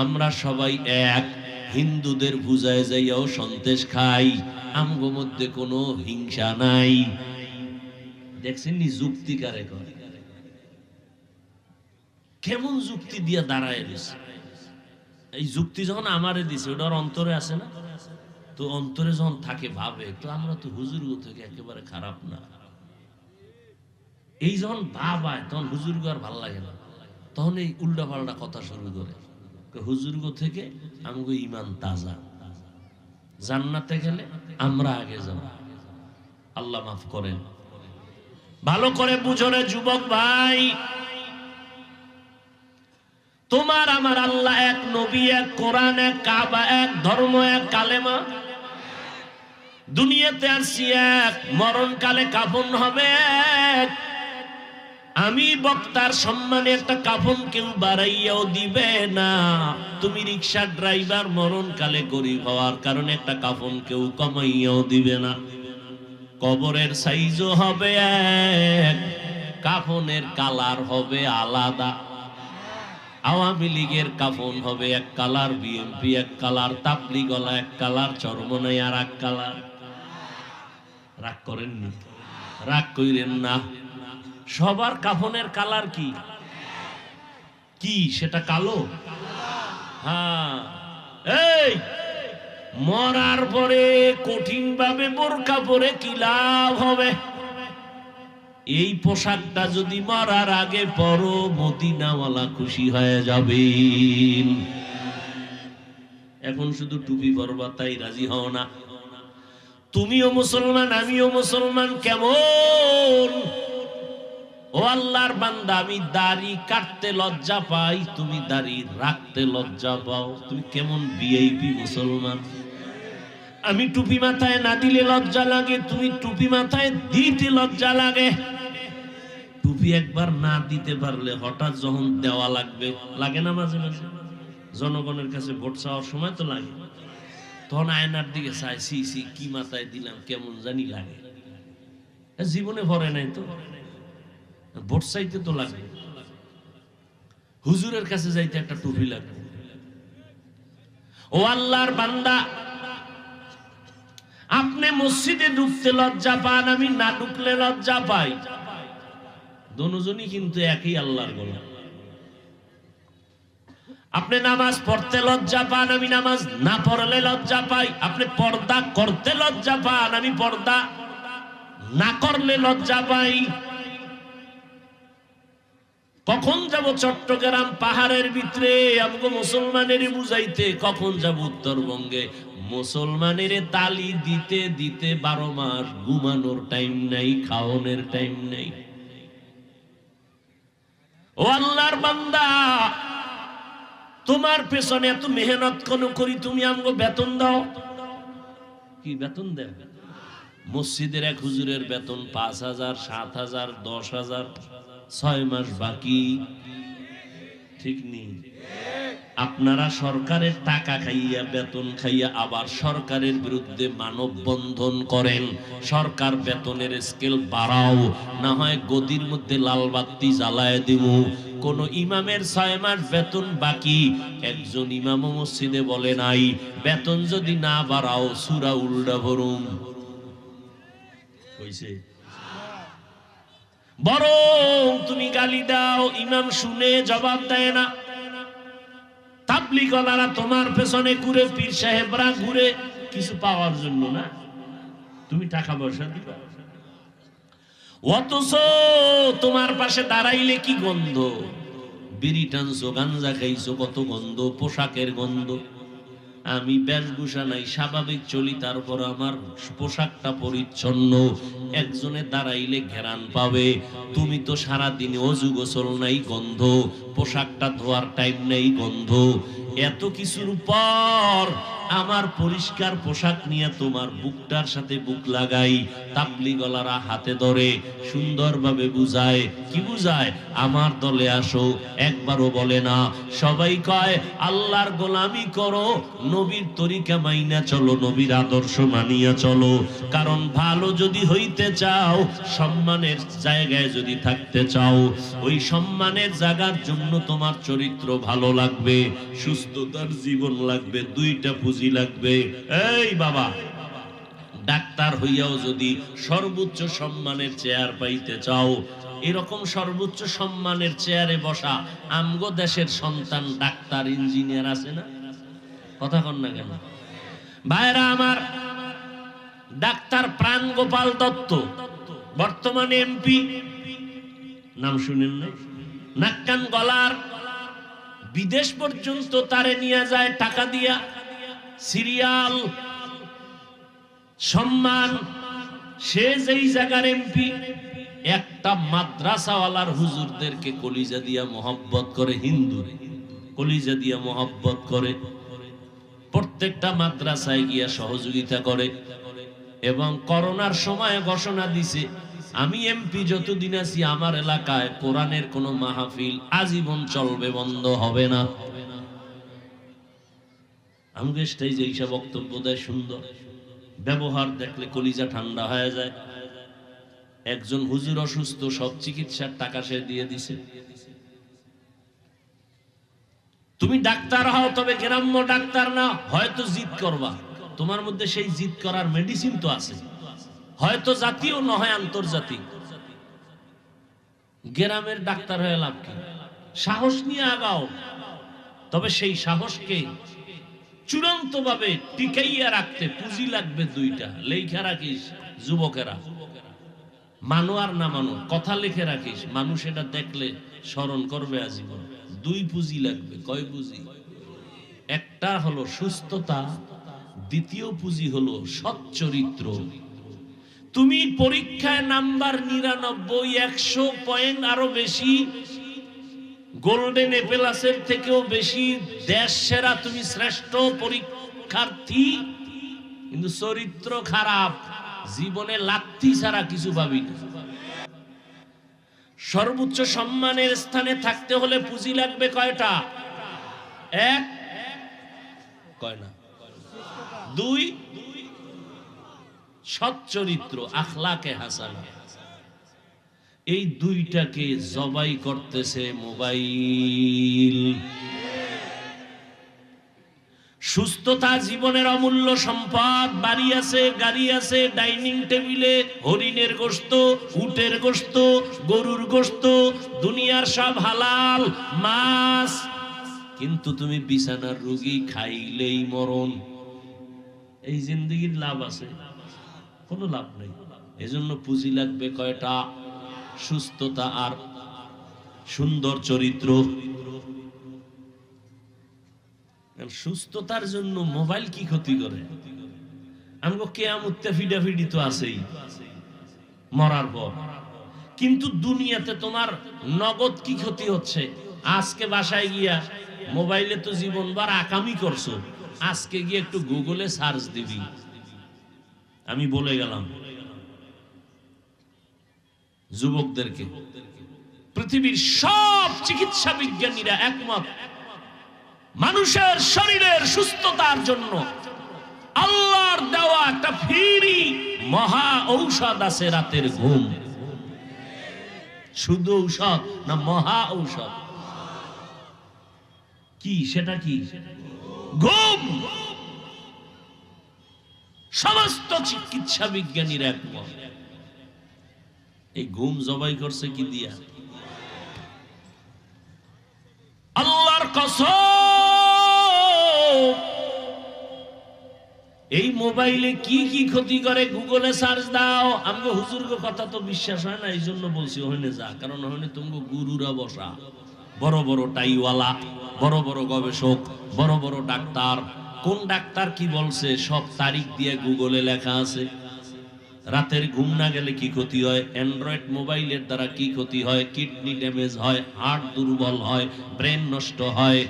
আমরা সবাই এক। হিন্দুদের বুঝায় যাইয়াও সন্দেশ খাই, আমগো মধ্যে কোনো হিংসা নাই। দেখছেন নি যুক্তি কারে করে, কেমন যুক্তি দিয়া দাঁড়ায় দিছে। এই যুক্তি যখন আমারে দিছে, ওটার অন্তরে আছে না? তো অন্তরে যখন থাকে ভাবে, তো আমরা তো হুজুরগো থেকে একেবারে খারাপ না। এই যখন ভাব হয় তখন হুজুরগো আর ভাল লাগে না, তখন এই উল্টা পাল্টা কথা শুরু করে। হুজুরগো থেকে আমগো ইমান তাজা, জান্নাতে গেলে আমরা আগে যাব। আল্লাহ মাফ করেন। ভালো করে বুঝরে যুবক ভাই, তোমার আমার আল্লাহ এক, নবী এক, কোরআন এক, কাবা এক, ধর্ম এক, কালেমা। দুনিয়াতে আসছি এক, মরণকালে কাফন হবে এক। আমি বক্তার সম্মানে একটা কাফন কেউ বাড়াইয়াও দিবে না। তুমি রিক্সার ড্রাইভার, মরণকালে গরিব হওয়ার কারণে একটা কাফন কেউ কমাইয়াও দিবে না। কবরের সাইজও হবে এক, কাফনের কালার হবে আলাদা। আওয়ামী লীগের কাফন হবে এক কালার, বিএনপি এক কালার, তাবলিগওয়ালা এক কালার, চরমনাই আর এক কালার। রাগ করেননি, রাগ কইরেন না। সবার কাফনের কালার কি কি সেটা কালো? হ্যাঁ। এই মরার পরে কঠিন ভাবে বোরকা পরে কি লাভ হবে? এই পোশাকটা যদি মরার আগে পরো, মদিনাওয়ালা খুশি হয়ে যাবে। এখন শুধু টুপি পরবা তাই রাজি হও না। তুমিও মুসলমান, আমিও মুসলমান, কেমন? ও আল্লাহর বান্দা, আমি দাড়ি কাটতে লজ্জা পাই, তুমি দাড়ি রাখতে লজ্জা পাও। তুমি কেমন ভিআইপি মুসলমান? আমি টুপি মাথায় না দিলে লজ্জা লাগে, তুমি টুপি মাথায় দিতে লজ্জা লাগে। টুপি একবার না দিতে পারলে হঠাৎ যখন দেওয়া লাগবে, লাগে না মাঝে মাঝে? জনগণের কাছে ভোট চাওয়ার সময় তো লাগে, তখন আয়নার দিকে চাই, সি সি কি মাথায় দিলাম, কেমন জানি লাগে। জীবনে ভরে নাই তো, ভোট চাইতে তো লাগে। হুজুরের কাছে যাইতে একটা টুপি লাগবে। ও আল্লাহর বান্দা, আপনি মসজিদে ঢুকতে লজ্জা পান, আমি না ঢুকলে লজ্জা পাই। দুজনই কিন্তু একই আল্লাহর গোলাম। আপনি নামাজ পড়তে লজ্জা পান, আমি নামাজ না পড়লে লজ্জা পাই। আপনি পর্দা করতে লজ্জা পান, আমি পর্দা না করলে লজ্জা পাই। কখন যাব চট্টগ্রাম পাহাড়ের ভিতরে আমগো মুসলমানের বুঝাইতে, কখন যাব উত্তরবঙ্গে মুসলমানের তালি দিতে দিতে 12 মাস ঘুমানোর টাইম নাই, খাওয়ানোর টাইম নাই। ও আল্লাহর বান্দা, তোমার পেছনে এত মেহনত কোন করি, তুমি আমগো বেতন দাও? কি বেতন দেব? মসজিদের এক হুজুরের বেতন 5,000, 7,000, 10,000, 6 মাস বাকি। ঠিক নেই? আপনারা সরকারের টাকা খাইয়া, বেতন খাইয়া আবার সরকারের বিরুদ্ধে মানববন্ধন করেন। সরকার বেতনের স্কেল বাড়াও, না হয় গদির মধ্যে লাল বাতি জ্বালায় দিব। কোন ইমামের 6 মাস বেতন বাকি, একজন ইমাম মসজিদে বলে নাই বেতন যদি না বাড়াও সূরা উল্টা ভরুম কইছে। বরং তুমি গালি দাও, ইমাম শুনে জবাব দেয় না। তাবলীগওয়ালারা তোমার পেছনে ঘুরে, পীর সাহেবরা ঘুরে কিছু পাওয়ার জন্য না, তুমি টাকা পয়সা দিবা। অথচ তোমার পাশে দাঁড়াইলে কি গন্ধ, বিড়ি টানছো, গাঞ্জা খাইছো, কত গন্ধ, পোশাকের গন্ধ। আমি বেশভূষা নাই, স্বাভাবিক চলি, তারপর আমার পোশাকটা পরিচ্ছন্ন। একজনে দাঁড়াইলে ঘেরান পাবে, তুমি তো সারাদিন অজু গোসল নাই, গন্ধ। পোশাকটা ধোয়ার টাইম নেই, গন্ধ, এত কিছুর পর আমার পরিষ্কার পোশাক নিয়ে তোমার বুকটার সাথে বুক লাগাই, তাবলীগওয়ালারা হাতে ধরে সুন্দরভাবে বুঝায়। কি বুঝায়? আমার দলে আসো। একবারও বলে না, সবাই কয় আল্লাহর গোলামি করো, নবীর তরিকা মাইনা চলো, নবীর আদর্শ মানিয়া চলো। কারণ ভালো যদি হইতে চাও, সম্মানের জায়গায় যদি থাকতে চাও, ওই সম্মানের জায়গার জন্য তোমার চরিত্র ভালো লাগবে, সুস্থতার জীবন লাগবে, দুইটা পুঁজি লাগবে। এই বাবা, ডাক্তার হইয়াও যদি সর্বোচ্চ সম্মানের চেয়ার পাইতে চাও, এরকম সর্বোচ্চ সম্মানের চেয়ারে বসা আমগো দেশের সন্তান ডাক্তার ইঞ্জিনিয়ার আছে না? কথা কন না কেন ভাইরা আমার? ডাক্তার প্রাণ গোপাল দত্ত বর্তমানে এমপি, নাম শুনেন না? নাক কান গলার, বিদেশ পর্যন্ত তারে নিয়ে যায় টাকা দিয়া, সিরিয়াল, সম্মান। সে যেই জায়গার এমপি, একটা মাদ্রাসাওয়ালার হুজুরদেরকে কলিজা দিয়া মোহব্বত করে, হিন্দু কলিজা দিয়া মোহব্বত করে, প্রত্যেকটা মাদ্রাসায় গিয়া সহযোগিতা করে। এবং করোনার সময় ঘোষণা দিছে, আমি এমপি যতদিন আছি আমার এলাকায় কোরআনের কোন মাহফিল আজীবন চলবে, বন্ধ হবে না। আমাকে স্টেজে এইসব বক্তব্য দেয়, সুন্দর ব্যবহার দেখলে কলিজা ঠান্ডা হয়ে যায়। একজন হুজুর অসুস্থ, সব চিকিৎসার টাকা সে দিয়ে দিছে। তুমি ডাক্তার হও, তবে গ্রাম্য ডাক্তার না, হয়তো জিদ করবা, তোমার মধ্যে সেই জিদ করার মেডিসিন তো আছে, হয়তো জাতীয় নয় আন্তর্জাতিক। গ্রামের ডাক্তার হয়ে লাভ কি? সাহস নিয়ে আগাও, তবে সেই সাহসকে চূড়ান্ত ভাবে টিকাইয়া রাখতে পুঁজি লাগবে দুইটা। লেখা রাখিস যুবকেরা, মানো আর না মানো, কথা লিখে রাখিস, মানুষ এটা দেখলে স্মরণ করবে আজীবন। দুই পুঁজি লাগবে। কয় পুঁজি? একটা হলো সুস্থতা, দ্বিতীয় পুঁজি হলো সৎ চরিত্র। তুমি পরীক্ষায় নাম্বার 99, 100 পয়েন্ট আরো বেশি, গোল্ডেন এপেলাসের থেকেও বেশি, দেশ সেরা, তুমি শ্রেষ্ঠ পরীক্ষার্থী, কিন্তু চরিত্র খারাপ, জীবনে লাথি ছাড়া কিছু ভাবি না। সর্বোচ্চ সম্মানের স্থানে থাকতে হলে পুঁজি লাগবে কয়টা? এক, কয় না, দুই, সৎ চরিত্র, আখলাকে হাসানা। এই দুইটাকে জবাই করতেছে মোবাইল। সুস্থতা জীবনের অমূল্য সম্পদ। বাড়ি আছে, গাড়ি আছে, ডাইনিং টেবিলে হরিণের গোশত, উটের গোশত, গরুর গোশত, দুনিয়ার সব হালাল মাছ, কিন্তু তুমি বিছানার রোগী, খাইলেই মরণ। এই জিন্দেগির লাভ আছে? কোনো লাভ নেই। এজন্য পুঁজি লাগবে কয়টা? সুস্থতা আর সুন্দর চরিত্র। সুস্থতার জন্য মোবাইল কি ক্ষতি করে? আমগো কিয়ামতে ফিডাফিডি তো আছেই মরার পর, কিন্তু দুনিয়াতে তোমার নগদ কি ক্ষতি হচ্ছে? আজকে বাসায় গিয়া মোবাইলে তো জীবনভর আকামি করছো, আজকে গিয়ে একটু গুগলে সার্চ দিবি। আমি বলে গেলাম যুবকদেরকে, পৃথিবীর সব চিকিৎসা বিজ্ঞানীরা একমত, মানুষের শরীরের সুস্থতার জন্য আল্লাহর দেওয়া একটা ফ্রি মহা ঔষধ আছে, রাতের ঘুম। শুধু ঔষধ না, মহা ঔষধ। কি সেটা? কি? ঘুম। সমস্ত চিকিৎসা বিজ্ঞানীরা একমত। এই ঘুম জবাই করছে কি দিয়া? আল্লাহর কসম, এই মোবাইলে কি কি ক্ষতি করে গুগলে সার্চ দাও। আমাকে হুজুরকে কথা তো বিশ্বাস হয় না, এই জন্য বলছি ওখানে যা, কারণ ওখানে তুমি গুরুরা বসা, বড় বড় টাইওয়ালা, বড় বড় গবেষক, বড় বড় ডাক্তার। কোন ডাক্তার কি বলছে সব তারিখ দিয়ে গুগলে লেখা আছে। রাতের ঘুম না গেলে কি ক্ষতি হয়? অ্যান্ড্রয়েড মোবাইলের দ্বারা কি ক্ষতি হয়? কিডনি ড্যামেজ হয়, হার্ট দুর্বল হয়, ব্রেন নষ্ট হয়,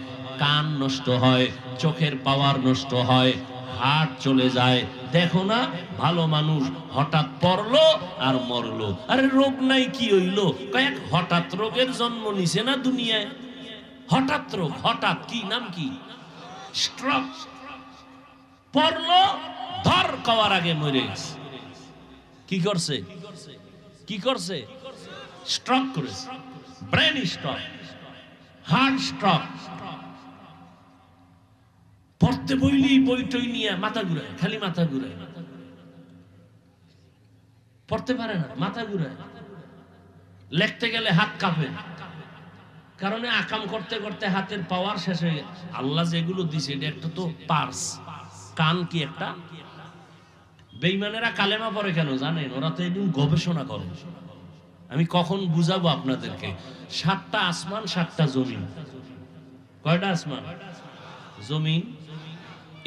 কান নষ্ট হয়, চোখের পাওয়ার নষ্ট হয়, হার্ট চলে যায়। দেখো না, ভালো মানুষ হঠাৎ পড়লো আর মরলো। আরে রোগ নাই, কি হইলো? কয়েক হঠাৎ রোগের জন্ম নিছে না দুনিয়ায়। হঠাৎ রোগ, হঠাৎ। কি নাম? কি? স্ট্রোক। পড়লো, ধর কওয়ার আগে মরে গেছে। কি করছে? কি করছে? স্ট্রোক করেছে, ব্রেন স্ট্রোক, হার্ট স্ট্রোক। পড়তে বইলি বইটই নিয়ে মাথা ঘুরায়, খালি মাথা ঘুরায়, পড়তে পারে না, মাথা ঘুরায়। লিখতে গেলে হাত কাঁপে, কারণে আকাম করতে করতে হাতের পাওয়ার শেষ হয়ে গেছে। আল্লাহ যেগুলো দিছে এটা একটা তো পার্স। কান কি একটা? বেঈমানেরা কালেমা পড়ে কেন জানেন? ওরা তো এদিন গবেষণা করে। আমি কখন বুঝাবো আপনাদেরকে। 7টা আসমান, 7টা জমিন। কয়টা আসমান? জমিন।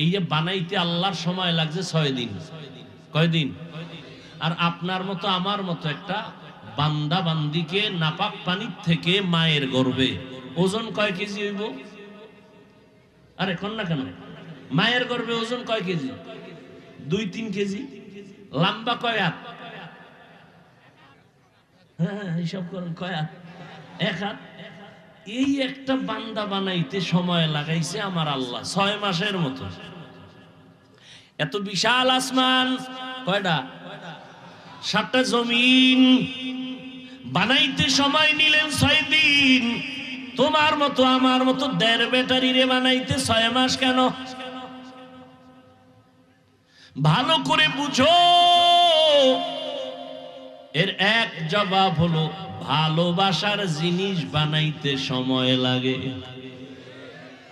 এই যে বানাইতে আল্লাহর সময় লাগছে 6 দিন। কয়দিন? আর আপনার মতো আমার মতো একটা বান্দা বান্দিকে নাপাক পানির থেকে মায়ের গর্ভে ওজন কয় কেজি হইব? আরে কন্যা কেন? মায়ের গর্ভে ওজন কয় কেজি? 2-3 কেজি। লম্বা কয় হাত? হ্যাঁ, হিসাব করেন কয় হাত? 1 হাত। এই একটা বান্দা বানাইতে সময় লাগাইছে আমার আল্লাহ 6 মাসের মতো। এত বিশাল আসমান। কয়টা? 7টা জমিন বানাইতে সময় নিলেন 6 দিন। তোমার মতো আমার মতো 1.5 ব্যাটারি রে বানাইতে 6 মাস কেন? ভালো করে বুঝো। এর এক জবাব হলো, ভালোবাসার জিনিস বানাইতে সময় লাগে।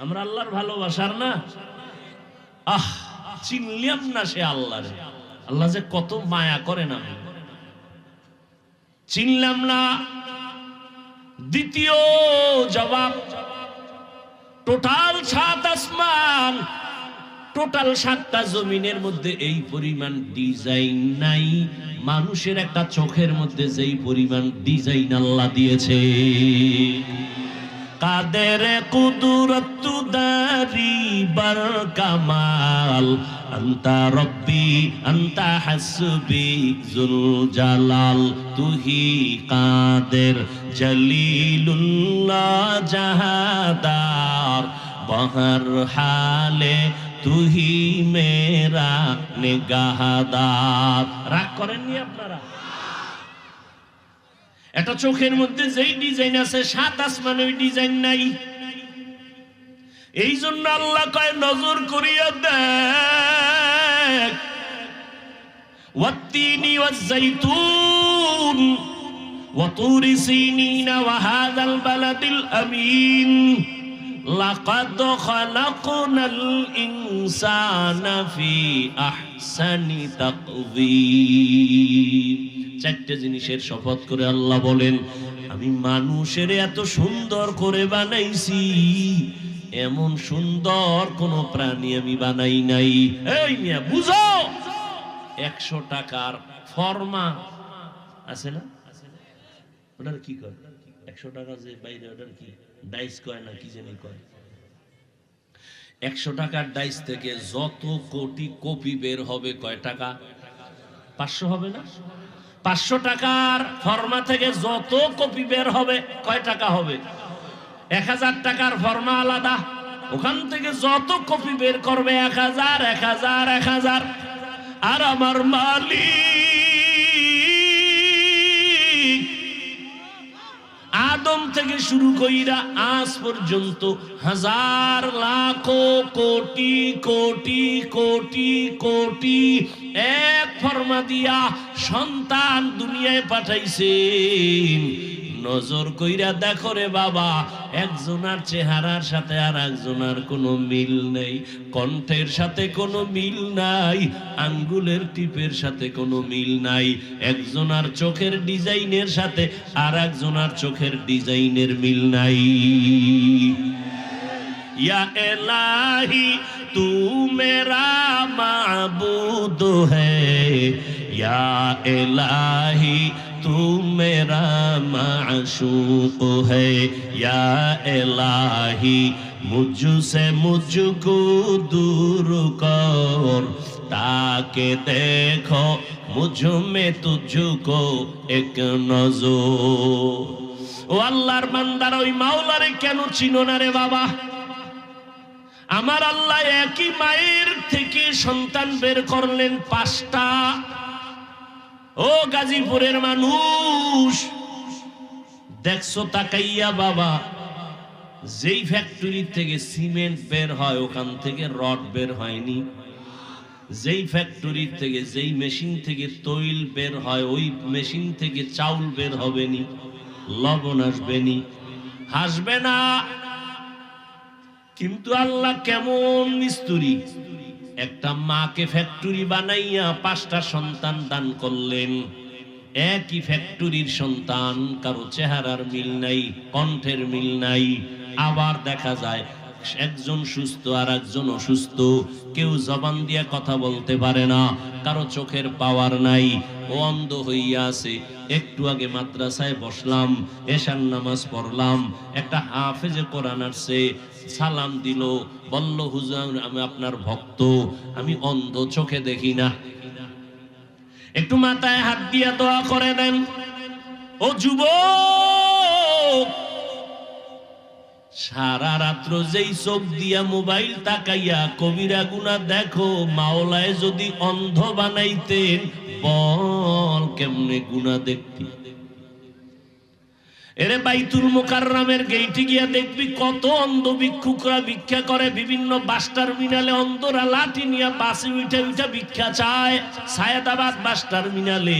আমরা আল্লাহর ভালোবাসার না, চিনলাম না সে আল্লাহরে। আল্লাহ যে কত মায়া করেন আমি চিনলাম না। দ্বিতীয় জবাব, টোটাল 7 আসমান, টোটাল 7টা জমিনের মধ্যে এই পরিমাণ ডিজাইন নাই। মানুষের একটা চোখের মধ্যে যেই পরিমাণ ডিজাইন আল্লাহ দিয়েছে। কাদের কুদরত দারি বার কামাল, আন্তা রব্বি আন্তা হাসবি জুল জালাল, তুহি কাদের জলিলুল্লাহ জাহাদার, বহর হালে তুহি মেরা নিগাহদার। রাগ করেননি আপনারা? এটা চোখের মধ্যে যেই ডিজাইন আছে 7 আসমানে ওই ডিজাইন নাই। এই জন্য আল্লাহ কয়, নজর করিয়া দেখ। ওয়াত্তিনি ওয়াজ্জাইতুন ওয়া তুরি সিনিনা ওয়া হাযাল বালাদিল আমিন, লাকাদ খালাকনাল ইনসানা ফি আহসানি তাকওয়িম। 4টে জিনিসের শপথ করে আল্লাহ বলেন, আমি মানুষের এত সুন্দর করে বানাইছি, এমন সুন্দর কোন প্রাণী আমি বানাই নাই। এই মিয়া বুঝো, 100 টাকার ফর্মা আছে না? ওটার কি কয়? 100 টাকা যে বাইরে, ওটার কি ডাইস কয় না কি জানি কয়? 100 টাকার ডাইস থেকে যত কোটি কপি বের হবে কয় টাকা? 500 হবে না? 500 টাকার ফর্মা থেকে যত কপি বের হবে কয় টাকা হবে? 1000 টাকার ফর্মা আলাদা, ওখান থেকে যত কপি বের করবে 1000 1000 1000। আর আমার মালিক আদম থেকে শুরু কইরা আজ পর্যন্ত হাজার লাখ কোটি কোটি কোটি কোটি এক ফরমা দিয়া সন্তান দুনিয়ায় পাঠাইছেন। নজর কইরা দেখো রে বাবা, একজনের চেহারার সাথে আর একজনের কোনো মিল নেই, কণ্ঠের সাথে কোনো মিল নাই, আঙ্গুলের টিপের সাথে কোনো মিল নাই, একজনের চোখের ডিজাইনের সাথে আর একজনের চোখের ডিজাইনের মিল নাই। ইয়া ইলাহি তু মেরা মাবুদ হ্যায়, या इलाही तू मेरा माशूक है, या इलाही मुझसे मुझको दूर कर, ताके देखो मुझ में तुझको एक नजर। ও আল্লাহর বান্দারা ওই মাওলারে কেন চিনো না রে বাবা? আমার আল্লাহ একই মায়ের থেকে সন্তান বের করলেন 5টা। ও গাজীপুরের মানুষ দেখছো তাকাইয়া বাবা, যেই ফ্যাক্টরি থেকে সিমেন্ট বের হয় ওখান থেকে রড বের হয়নি, যেই ফ্যাক্টরি থেকে যেই মেশিন থেকে তৈল বের হয় ওই মেশিন থেকে চাউল বের হবে নি, লবণ আসবে নি, হাসবে না। কিন্তু আল্লাহ কেমন মিস্ত্রি, একটা মাকে ফ্যাক্টরি বানাইয়া 5টা সন্তান দান করলেন। একই ফ্যাক্টরির সন্তান, কারো চেহারার মিল নাই, কণ্ঠের মিল নাই। আবার দেখা যায় একজন সুস্থ আর একজন অসুস্থ, কেউ জবান দিয়া কথা বলতে পারে না, কারো চোখের পাওয়ার নাই, ও অন্ধ হইয়া আছে। একটু আগে মাদ্রাসায় বসলাম, এশার নামাজ পড়লাম, একটা হাফেজে কোরআন আসছে, সালাম দিল, বলল হুজুর আমি আপনার ভক্ত, আমি অন্ধ, চোখে দেখি না, একটু মাথায় হাত দিয়া দোয়া করে দেন। ও যুবক, সারা রাত্র যেই চোখ দিয়া মোবাইল তাকাইয়া কবিরা গুনাহ দেখো, মাওলায় যদি অন্ধ বানাইতেন বল কেমনে গুনাহ দেখতি। এরে বাইতুল মুকাররমের গেইটে গিয়া দেখবি কত অন্ধ ভিক্ষুকরা ভিক্ষা করে, বিভিন্ন বাস টার্মিনালে অন্ধরা লাঠি নিয়ে বাসে উঠে উঠে ভিক্ষা চায়। সায়েদাবাদ বাস টার্মিনালে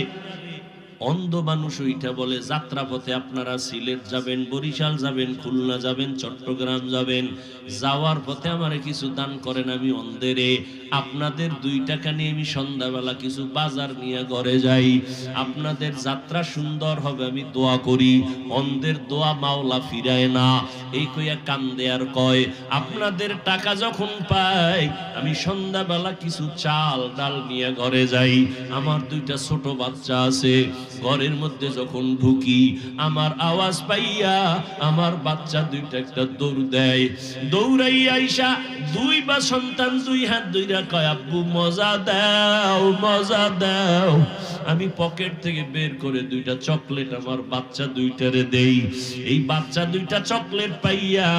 অন্ধ মানুষ ওইটা বলে যাত্রাপথে আপনারা সিলেট যাবেন, বরিশাল যাবেন, খুলনা যাবেন, চট্টগ্রাম যাবেন, যাওয়ার পথে আমারে কিছু দান করেন, আমি অন্ধেরে আপনাদের 2 টাকা নিয়ে আমি সন্ধ্যাবেলা কিছু বাজার নিয়ে ঘরে যাই, আপনাদের যাত্রা সুন্দর হবে আমি দোয়া করি। অন্ধের দোয়া মাওলা ফিরায় না, এই কইয়া কান্দে আর কয় আপনাদের টাকা যখন পাই আমি সন্ধ্যাবেলা কিছু চাল ডাল নিয়ে ঘরে যাই। আমার 2টা ছোট বাচ্চা আছে, ঘরের মধ্যে যখন ঢুকি আমার আওয়াজ পাইয়া আমার বাচ্চা 2টা একটা দৌড় দেয়, দৌড়াইয়া আইসা 2 বা সন্তান 2 হাত ধইরা কয় আব্বু মজা দাও, মজা দাও। আমি পকেট থেকে বের করে 2টা চকলেট আমার বাচ্চা 2টারে দেই। এই বাচ্চা 2টা চকলেট পাইয়া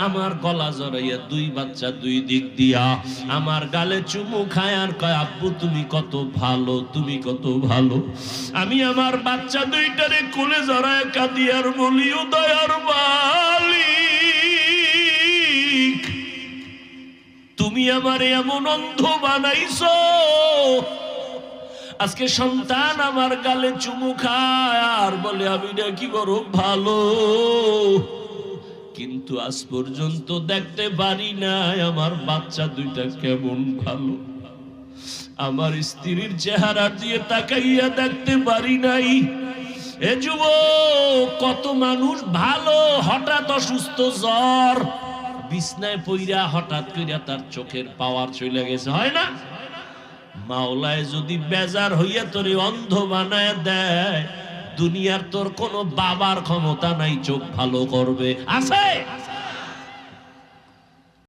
আমার গলা জড়াইয়া 2 বাচ্চা 2 দিক দিয়া আমার গালে চুমু খায় আর কয় আব্বু তুমি কত ভালো, তুমি কত ভালো। আমি আমার বাচ্চা 2টারে কোলে জড়ায় কাঁদি আর বলি ও দয়ার মালিক তুমি আমারে এমন অন্ধ বানাইছো, আজকে সন্তান আমার গালে চুমু খায় আর বলে আমি নাকি বড় ভালো, কিন্তু আজ পর্যন্ত দেখতে পারি নাই আমার বাচ্চা 2টা কেমন ভালো। আমার স্ত্রীর চেহারা দিয়ে তাকাইয়া দেখতে পারি নাই। এ যুবক, কত মানুষ ভালো হঠাৎ অসুস্থ, জ্বর, বিছনায় পইরা হঠাৎ কইরা তার চোখের পাওয়ার চলে গেছে, হয় না? মাওলায় যদি বেজার হইয়া তোরে অন্ধ বানায় দেয়, দুনিয়ার তোর কোনো বাবার ক্ষমতা নাই চোখ ভালো করবে, আছে?